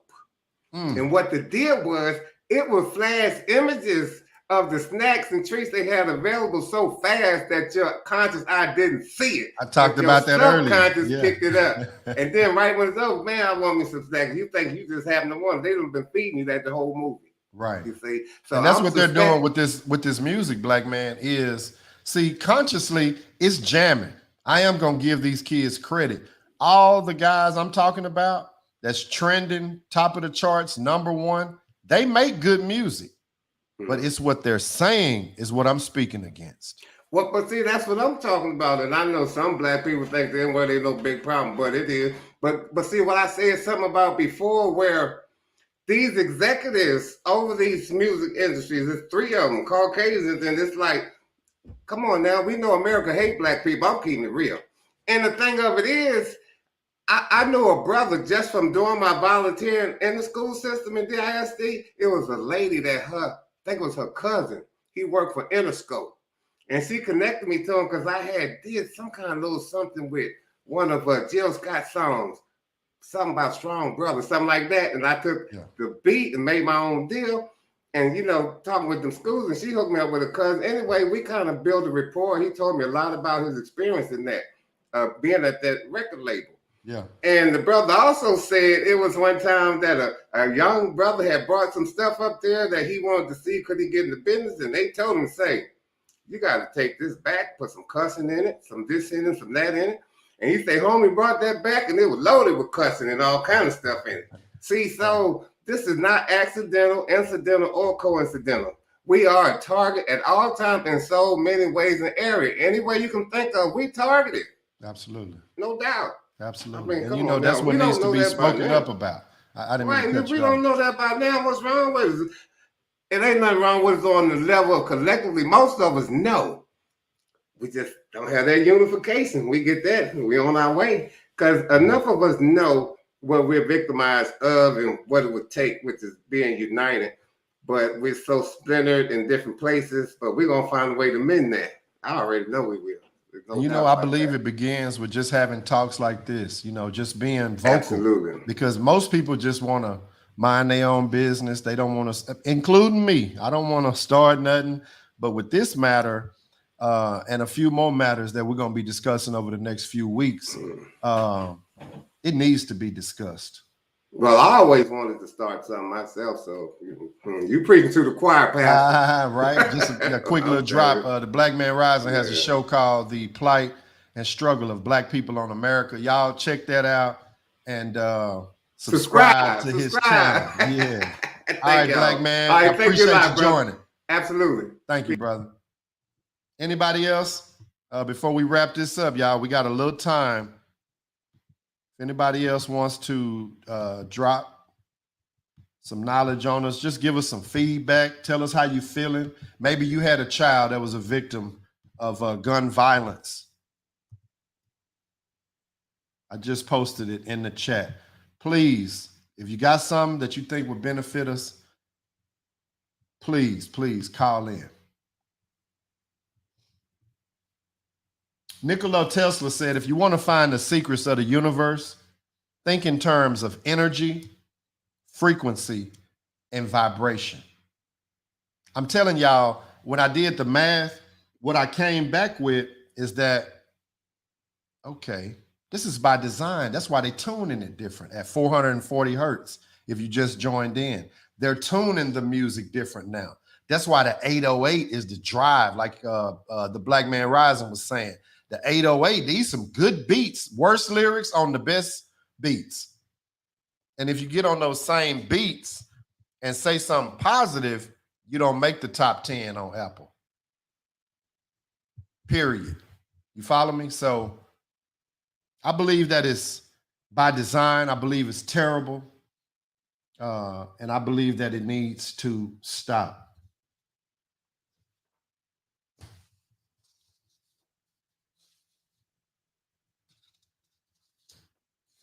And what the deal was, it would flash images of the snacks and treats they had available so fast that your conscious eye didn't see it. I talked about that earlier. Your subconscious picked it up. And then right when it's over, man, I want me some snacks. You think you just happen to want it. They done been feeding you that the whole movie. Right. You see? So and that's what they're doing with this music, black man, is, see, consciously, it's jamming. I am going to give these kids credit. All the guys I'm talking about that's trending, top of the charts, #1, they make good music. But it's what they're saying is what I'm speaking against. Well, but see, that's what I'm talking about. And I know some black people think there ain't no big problem, but it is. But see, what I said something about before, where these executives over these music industries, there's 3 of them, Caucasians, and it's like, come on now, we know America hate black people. I'm keeping it real. And the thing of it is, I know a brother just from doing my volunteering in the school system in DISD. It was a lady that I think it was her cousin. He worked for Interscope. And she connected me to him because I did some kind of little something with one of Jill Scott's songs, something about Strong Brother, something like that. And I took the beat and made my own deal. And, you know, talking with them schools, and she hooked me up with a cousin. Anyway, we kind of built a rapport. He told me a lot about his experience in that, being at that record label. Yeah. And the brother also said it was one time that a young brother had brought some stuff up there that he wanted to see, could he get in the business? And they told him, say, you got to take this back, put some cussing in it, some this in it, some that in it. And he say, homie brought that back and it was loaded with cussing and all kind of stuff in it. See, so this is not accidental, incidental, or coincidental. We are a target at all times in so many ways and areas. Any way you can think of, we targeted. Absolutely. No doubt. Absolutely. I mean, and you know, that's now. what We needs don't to know be that by spoken now. up about. I didn't Right, mean to and cut if we you don't off. know that by now, what's wrong with it? It ain't nothing wrong with it on the level of collectively. Most of us know. We just don't have that unification. We get that. We on our way. Because enough of us know what we're victimized of and what it would take, which is being united. But we're so splintered in different places. But we're going to find a way to mend that. I already know we will. And you know, I believe it begins with just having talks like this, you know, just being vocal. Absolutely. Because most people just want to mind their own business. They don't want to, including me. I don't want to start nothing. But with this matter and a few more matters that we're going to be discussing over the next few weeks, it needs to be discussed. Well, I always wanted to start something myself, so you preaching to the choir, Pastor. Right. Just a quick little drop. The Black Man Rising has a show called The Plight and Struggle of Black People on America. Y'all check that out and subscribe to his channel. Yeah. All right, Black Man. I appreciate you joining. Absolutely. Thank you, brother. Anybody else? Before we wrap this up, y'all, we got a little time. If anybody else wants to drop some knowledge on us, just give us some feedback. Tell us how you feeling. Maybe you had a child that was a victim of gun violence. I just posted it in the chat. Please, if you got something that you think would benefit us, please call in. Nikola Tesla said, if you want to find the secrets of the universe, think in terms of energy, frequency, and vibration. I'm telling y'all, when I did the math, what I came back with is that, okay, this is by design. That's why they tuning it different at 440 hertz. If you just joined in, they're tuning the music different now. That's why the 808 is the drive, like the Black Man Rising was saying. The 808, these some good beats, worst lyrics on the best beats. And if you get on those same beats and say something positive, you don't make the top 10 on Apple. Period. You follow me? So I believe that it's by design. I believe it's terrible. And I believe that it needs to stop.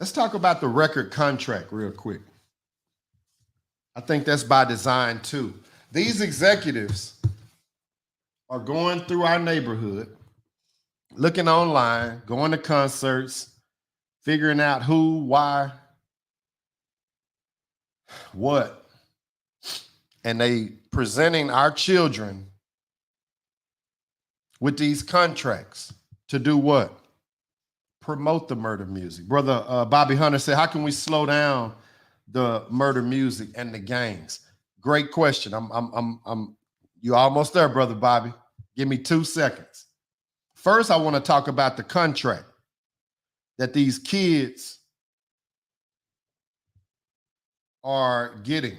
Let's talk about the record contract real quick. I think that's by design too. These executives are going through our neighborhood, looking online, going to concerts, figuring out who, why, what, and they presenting our children with these contracts to do what? Promote the murder music. Brother Bobby Hunter said, how can we slow down the murder music and the gangs? Great question. You almost there, Brother Bobby. Give me 2 seconds. First, I want to talk about the contract that these kids are getting.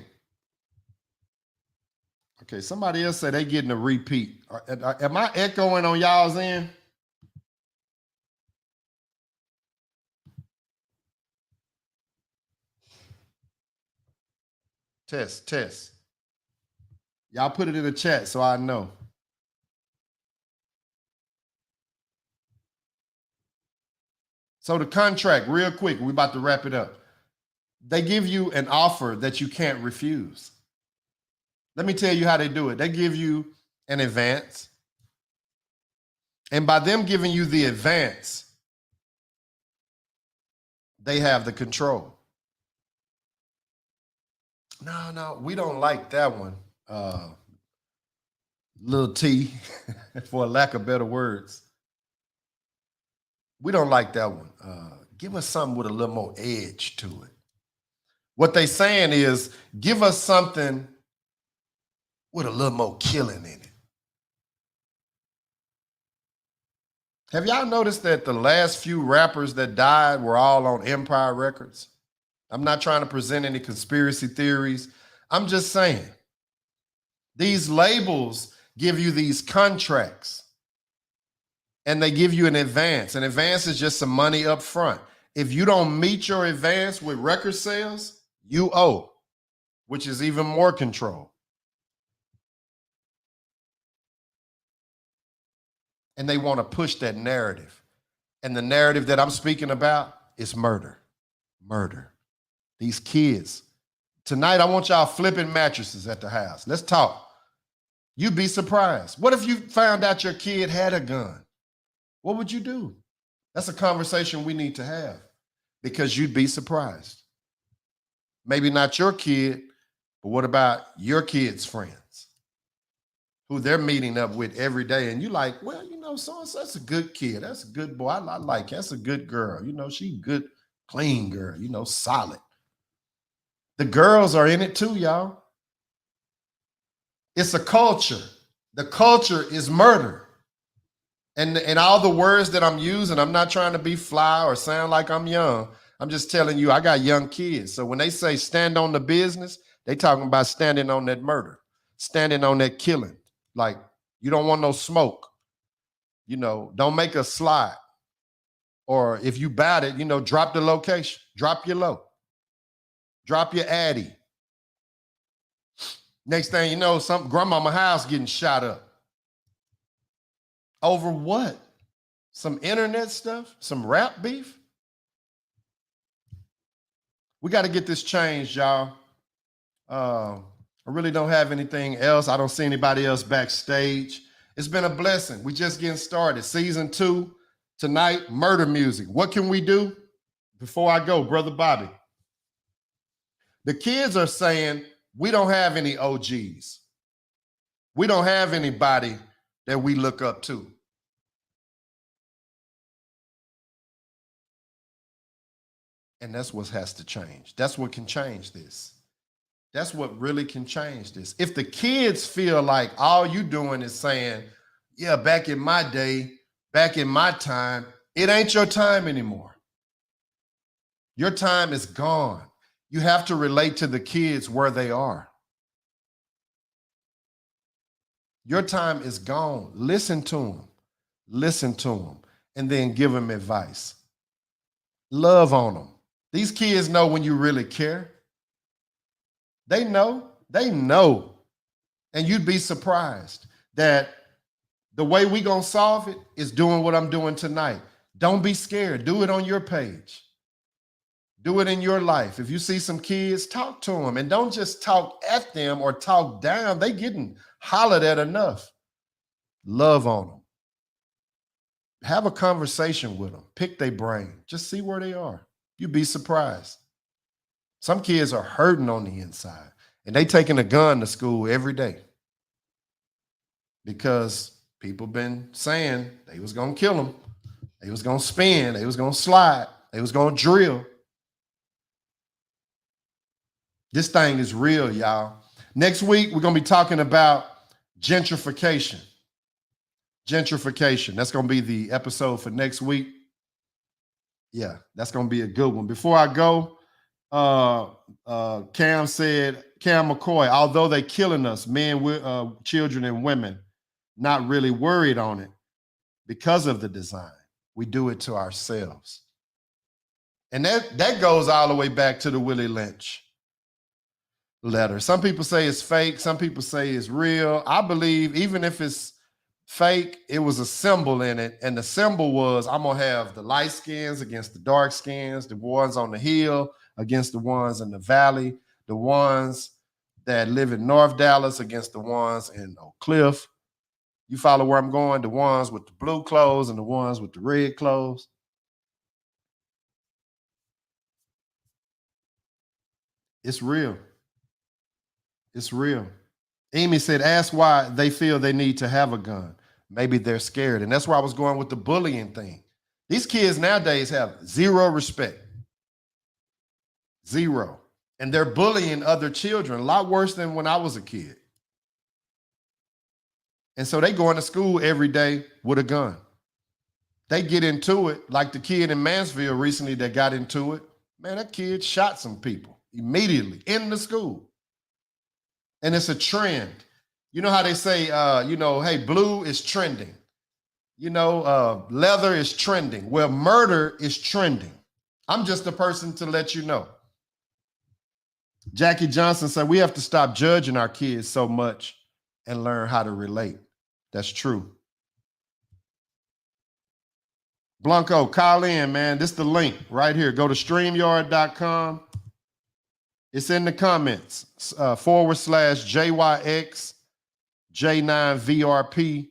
Okay, somebody else said they getting a repeat. Am I echoing on y'all's end? Test. Y'all put it in the chat so I know. So the contract, real quick, we're about to wrap it up. They give you an offer that you can't refuse. Let me tell you how they do it. They give you an advance. And by them giving you the advance, they have the control. No, we don't like that one. Little T, for lack of better words. We don't like that one. Give us something with a little more edge to it. What they saying is, give us something with a little more killing in it. Have y'all noticed that the last few rappers that died were all on Empire Records? I'm not trying to present any conspiracy theories. I'm just saying these labels give you these contracts and they give you an advance. An advance is just some money up front. If you don't meet your advance with record sales, you owe, which is even more control. And they want to push that narrative. And the narrative that I'm speaking about is murder. Murder. These kids. Tonight, I want y'all flipping mattresses at the house. Let's talk. You'd be surprised. What if you found out your kid had a gun? What would you do? That's a conversation we need to have because you'd be surprised. Maybe not your kid, but what about your kid's friends who they're meeting up with every day? And you like, well, you know, so-and-so, that's a good kid. That's a good boy. I like, that's a good girl. You know, she good, clean girl, you know, solid. The girls are in it too, y'all. It's a culture. The culture is murder. And all the words that I'm using, I'm not trying to be fly or sound like I'm young. I'm just telling you, I got young kids. So when they say stand on the business, they talking about standing on that murder, standing on that killing. Like, you don't want no smoke. You know, don't make a slide. Or if you bad it, you know, drop the location, drop your low, drop your addy. Next thing you know, some grandmama house getting shot up. Over what? Some internet stuff? Some rap beef? We got to get this changed, y'all. I really don't have anything else. I don't see anybody else backstage. It's been a blessing. We just getting started. Season 2 tonight, murder music. What can we do? Before I go, Brother Bobby. The kids are saying we don't have any OGs. We don't have anybody that we look up to. And that's what has to change. That's what can change this. That's what really can change this. If the kids feel like all you doing is saying, yeah, back in my day, back in my time, it ain't your time anymore. Your time is gone. You have to relate to the kids where they are. Your time is gone. Listen to them. Listen to them. And then give them advice. Love on them. These kids know when you really care. They know. They know. And you'd be surprised that the way we gonna solve it is doing what I'm doing tonight. Don't be scared. Do it on your page. Do it in your life. If you see some kids, talk to them. And don't just talk at them or talk down. They getting hollered at enough. Love on them. Have a conversation with them. Pick their brain. Just see where they are. You'd be surprised. Some kids are hurting on the inside. And they taking a gun to school every day. Because people been saying they was going to kill them. They was going to spin. They was going to slide. They was going to drill. This thing is real, y'all. Next week, we're going to be talking about gentrification. Gentrification. That's going to be the episode for next week. Yeah, that's going to be a good one. Before I go, Cam said, Cam McCoy, although they killing us, men, children, and women, not really worried on it because of the design. We do it to ourselves. And that goes all the way back to the Willie Lynch letter. Some people say it's fake. Some people say it's real. I believe even if it's fake, it was a symbol in it. And the symbol was, I'm going to have the light skins against the dark skins, the ones on the hill against the ones in the valley, the ones that live in North Dallas against the ones in Oak Cliff. You follow where I'm going? The ones with the blue clothes and the ones with the red clothes. It's real. It's real. Amy said, ask why they feel they need to have a gun. Maybe they're scared. And that's where I was going with the bullying thing. These kids nowadays have zero respect. Zero. And they're bullying other children a lot worse than when I was a kid. And so they going to school every day with a gun. they get into it, like the kid in Mansfield recently that got into it. Man, that kid shot some people immediately in the school. And it's a trend. You know how they say, hey, blue is trending. Leather is trending. Well, murder is trending. I'm just the person to let you know. Jackie Johnson said, we have to stop judging our kids so much and learn how to relate. That's true. Blanco, call in, man. This is the link right here. Go to StreamYard.com. It's in the comments, /JYX J9VRP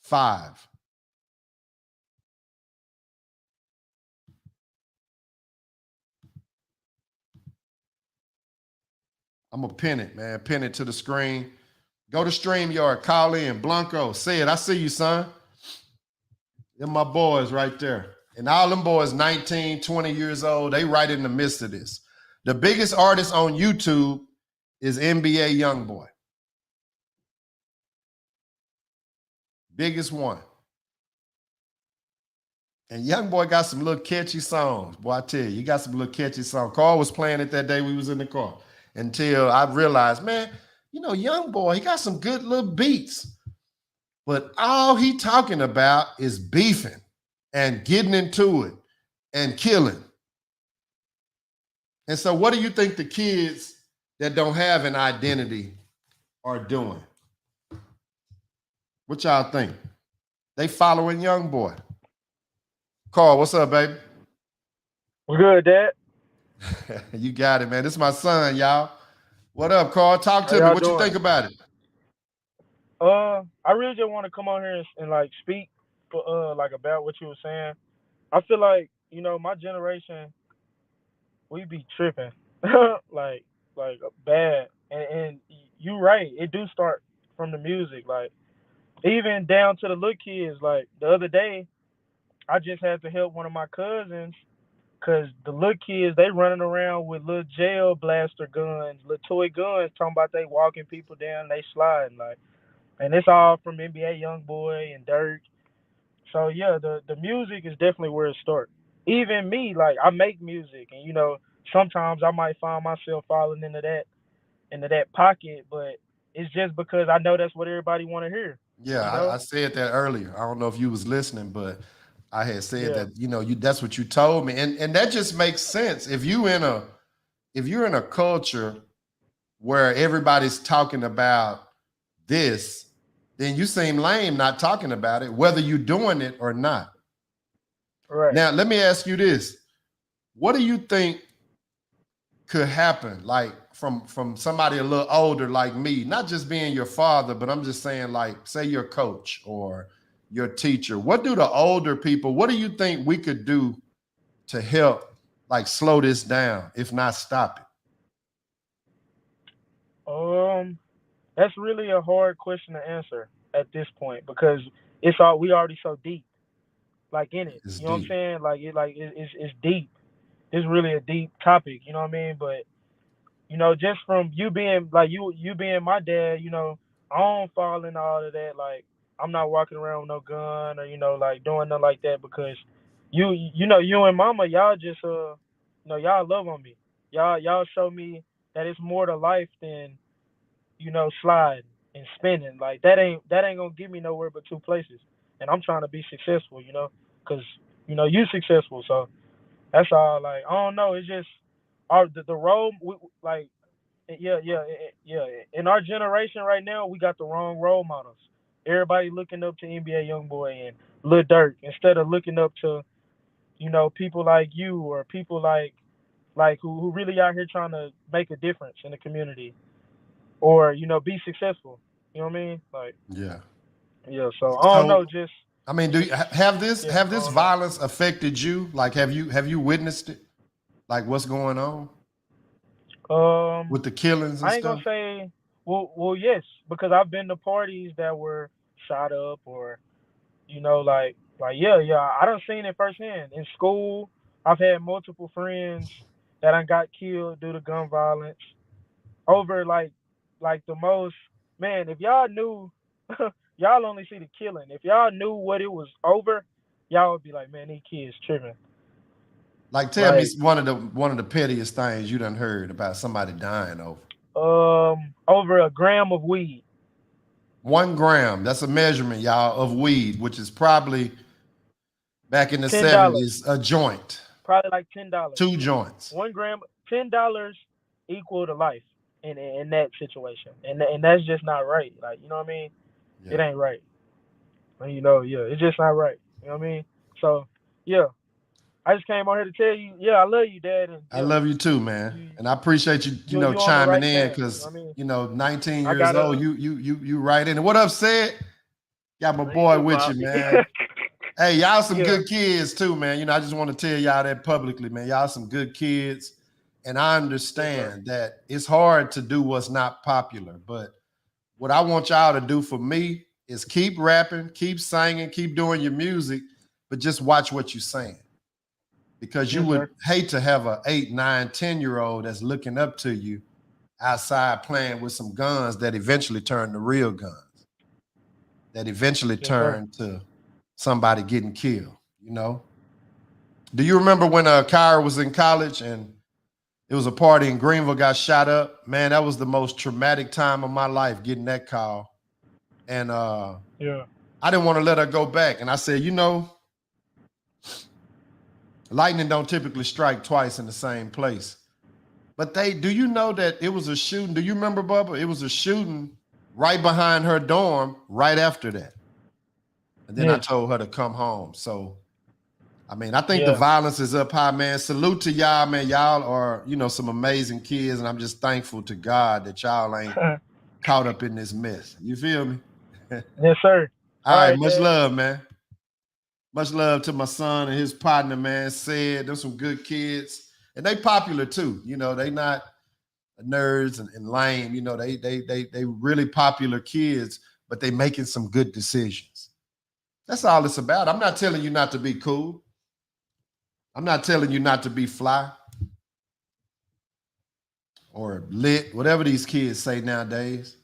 5. I'm going to pin it, man. Pin it to the screen. Go to StreamYard. Call in. Blanco, say it. I see you, son. They're my boys right there. And all them boys, 19, 20 years old, they right in the midst of this. The biggest artist on YouTube is NBA Youngboy. Biggest one. And Youngboy got some little catchy songs. Boy, I tell you, he got some little catchy songs. Carl was playing it that day we was in the car. Until I realized, man, Youngboy, he got some good little beats. But all he talking about is beefing and getting into it and killing. And so what do you think the kids that don't have an identity are doing? What y'all think? They following Youngboy. Carl, what's up, baby? We're good, Dad. You got it, man. This is my son, y'all. What up, Carl? Talk to me. What you think about it? I really just want to come on here and like speak, like about what you were saying. I feel like my generation, we be tripping, like bad, and you right. It do start from the music, like even down to the little kids. Like the other day, I just had to help one of my cousins. Cause the little kids, they running around with little jail blaster guns, little toy guns, talking about they walking people down, they sliding like, and it's all from NBA YoungBoy and Dirk. So yeah, the music is definitely where it starts. Even me, like I make music, and sometimes I might find myself falling into that pocket, but it's just because I know that's what everybody want to hear. Yeah, I said that earlier. I don't know if you was listening, but I had said that that's what you told me, and that just makes sense. If you're in a culture where everybody's talking about this, then you seem lame not talking about it, whether you're doing it or not. Right. Now, let me ask you this: what do you think could happen, like from somebody a little older like me, not just being your father, but I'm just saying, like, say your coach or your teacher? What do the older people, what do you think we could do to help, like, slow this down, if not stop it? That's really a hard question to answer at this point because we already so deep, like in it. It's You know what I'm deep. saying? It's deep. It's really a deep topic. You know what I mean? But just from you being like you being my dad, I don't fall into all of that. Like I'm not walking around with no gun or like doing nothing like that because you and mama, y'all just y'all love on me. Y'all show me that it's more to life than sliding and spinning. Like that ain't gonna get me nowhere but two places. And I'm trying to be successful, because you successful. So that's all. Like I don't know. It's just the role. Like yeah. In our generation right now, we got the wrong role models. Everybody looking up to NBA YoungBoy and Lil Durk instead of looking up to people like you or people like who really out here trying to make a difference in the community or be successful. You know what I mean? Like Yeah. So I don't know. Just I mean, do you have this I don't know. violence affected you? Like, have you witnessed it? Like, what's going on with the killings and I ain't gonna stuff? say yes, because I've been to parties that were shot up or yeah. I done seen it firsthand. In school, I've had multiple friends that done got killed due to gun violence over like the most man, if y'all knew y'all only see the killing. If y'all knew what it was over, y'all would be like, man, these kids tripping. Like, tell me one of the pettiest things you done heard about somebody dying over. Over a gram of weed. 1 gram. That's a measurement, y'all, of weed, which is probably back in the $10. 70s a joint. Probably like $10. 2 joints. 1 gram, $10 equal to life in that situation, and that's just not right. Like, you know what I mean? Yeah. It ain't right. And, you know, yeah, it's just not right. You know what I mean? So, yeah. I just came out here to tell you, yeah, I love you, Dad. And, I love you too, man. And I appreciate you, you know, chiming right in path, because, you know what I mean? 19 years old, you right in. And what up, said? Got my boy with you, man. Hey, y'all some good kids too, man. I just want to tell y'all that publicly, man. Y'all some good kids. And I understand that it's hard to do what's not popular. But what I want y'all to do for me is keep rapping, keep singing, keep doing your music, but just watch what you're saying. Because you would hate to have a 8, 9, 10-year-old that's looking up to you outside playing with some guns that eventually turn to real guns, that eventually turn to somebody getting killed, Do you remember when Kyra was in college and it was a party in Greenville, got shot up? Man, that was the most traumatic time of my life, getting that call. And I didn't want to let her go back. And I said, lightning don't typically strike twice in the same place. But do you know that it was a shooting? Do you remember, Bubba? It was a shooting right behind her dorm right after that. And then I told her to come home. So, I mean, I think the violence is up high, man. Salute to y'all, man. Y'all are, some amazing kids. And I'm just thankful to God that y'all ain't caught up in this mess. You feel me? Yes, sir. All right, much love, man. Much love to my son and his partner, man. Said they're some good kids. And they popular too. They not nerds and lame. They really popular kids, but they making some good decisions. That's all it's about. I'm not telling you not to be cool. I'm not telling you not to be fly or lit, whatever these kids say nowadays.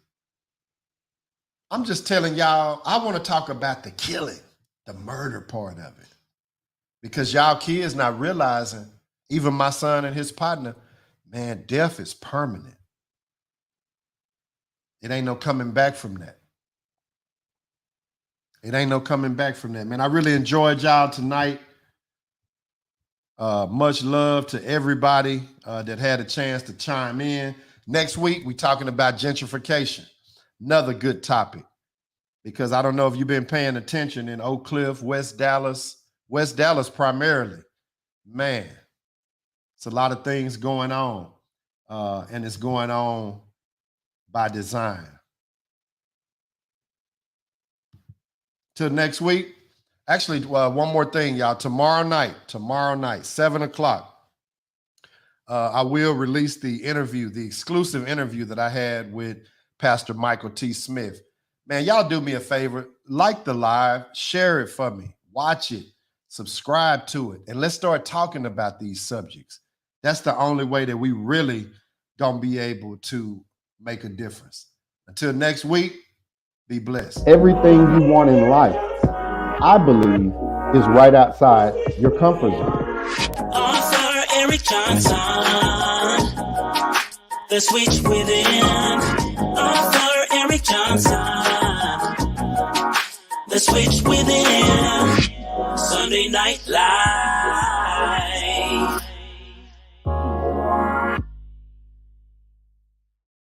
I'm just telling y'all, I want to talk about the killing, the murder part of it. Because y'all kids not realizing, even my son and his partner, man, death is permanent. It ain't no coming back from that. It ain't no coming back from that, man. I really enjoyed y'all tonight. Much love to everybody that had a chance to chime in. Next week, we're talking about gentrification. Another good topic. Because I don't know if you've been paying attention in Oak Cliff, West Dallas primarily. Man, it's a lot of things going on. And it's going on by design. Till next week. Actually, one more thing, y'all. Tomorrow night, 7:00, I will release the exclusive interview that I had with Pastor Michael T. Smith. Man, y'all do me a favor. Like the live, share it for me. Watch it, subscribe to it, and let's start talking about these subjects. That's the only way that we really gonna be able to make a difference. Until next week, be blessed. Everything you want in life, I believe, is right outside your comfort zone. Author Eric Johnson, The Switch Within. Author Eric Johnson, The Switch Within. Sunday Night Live.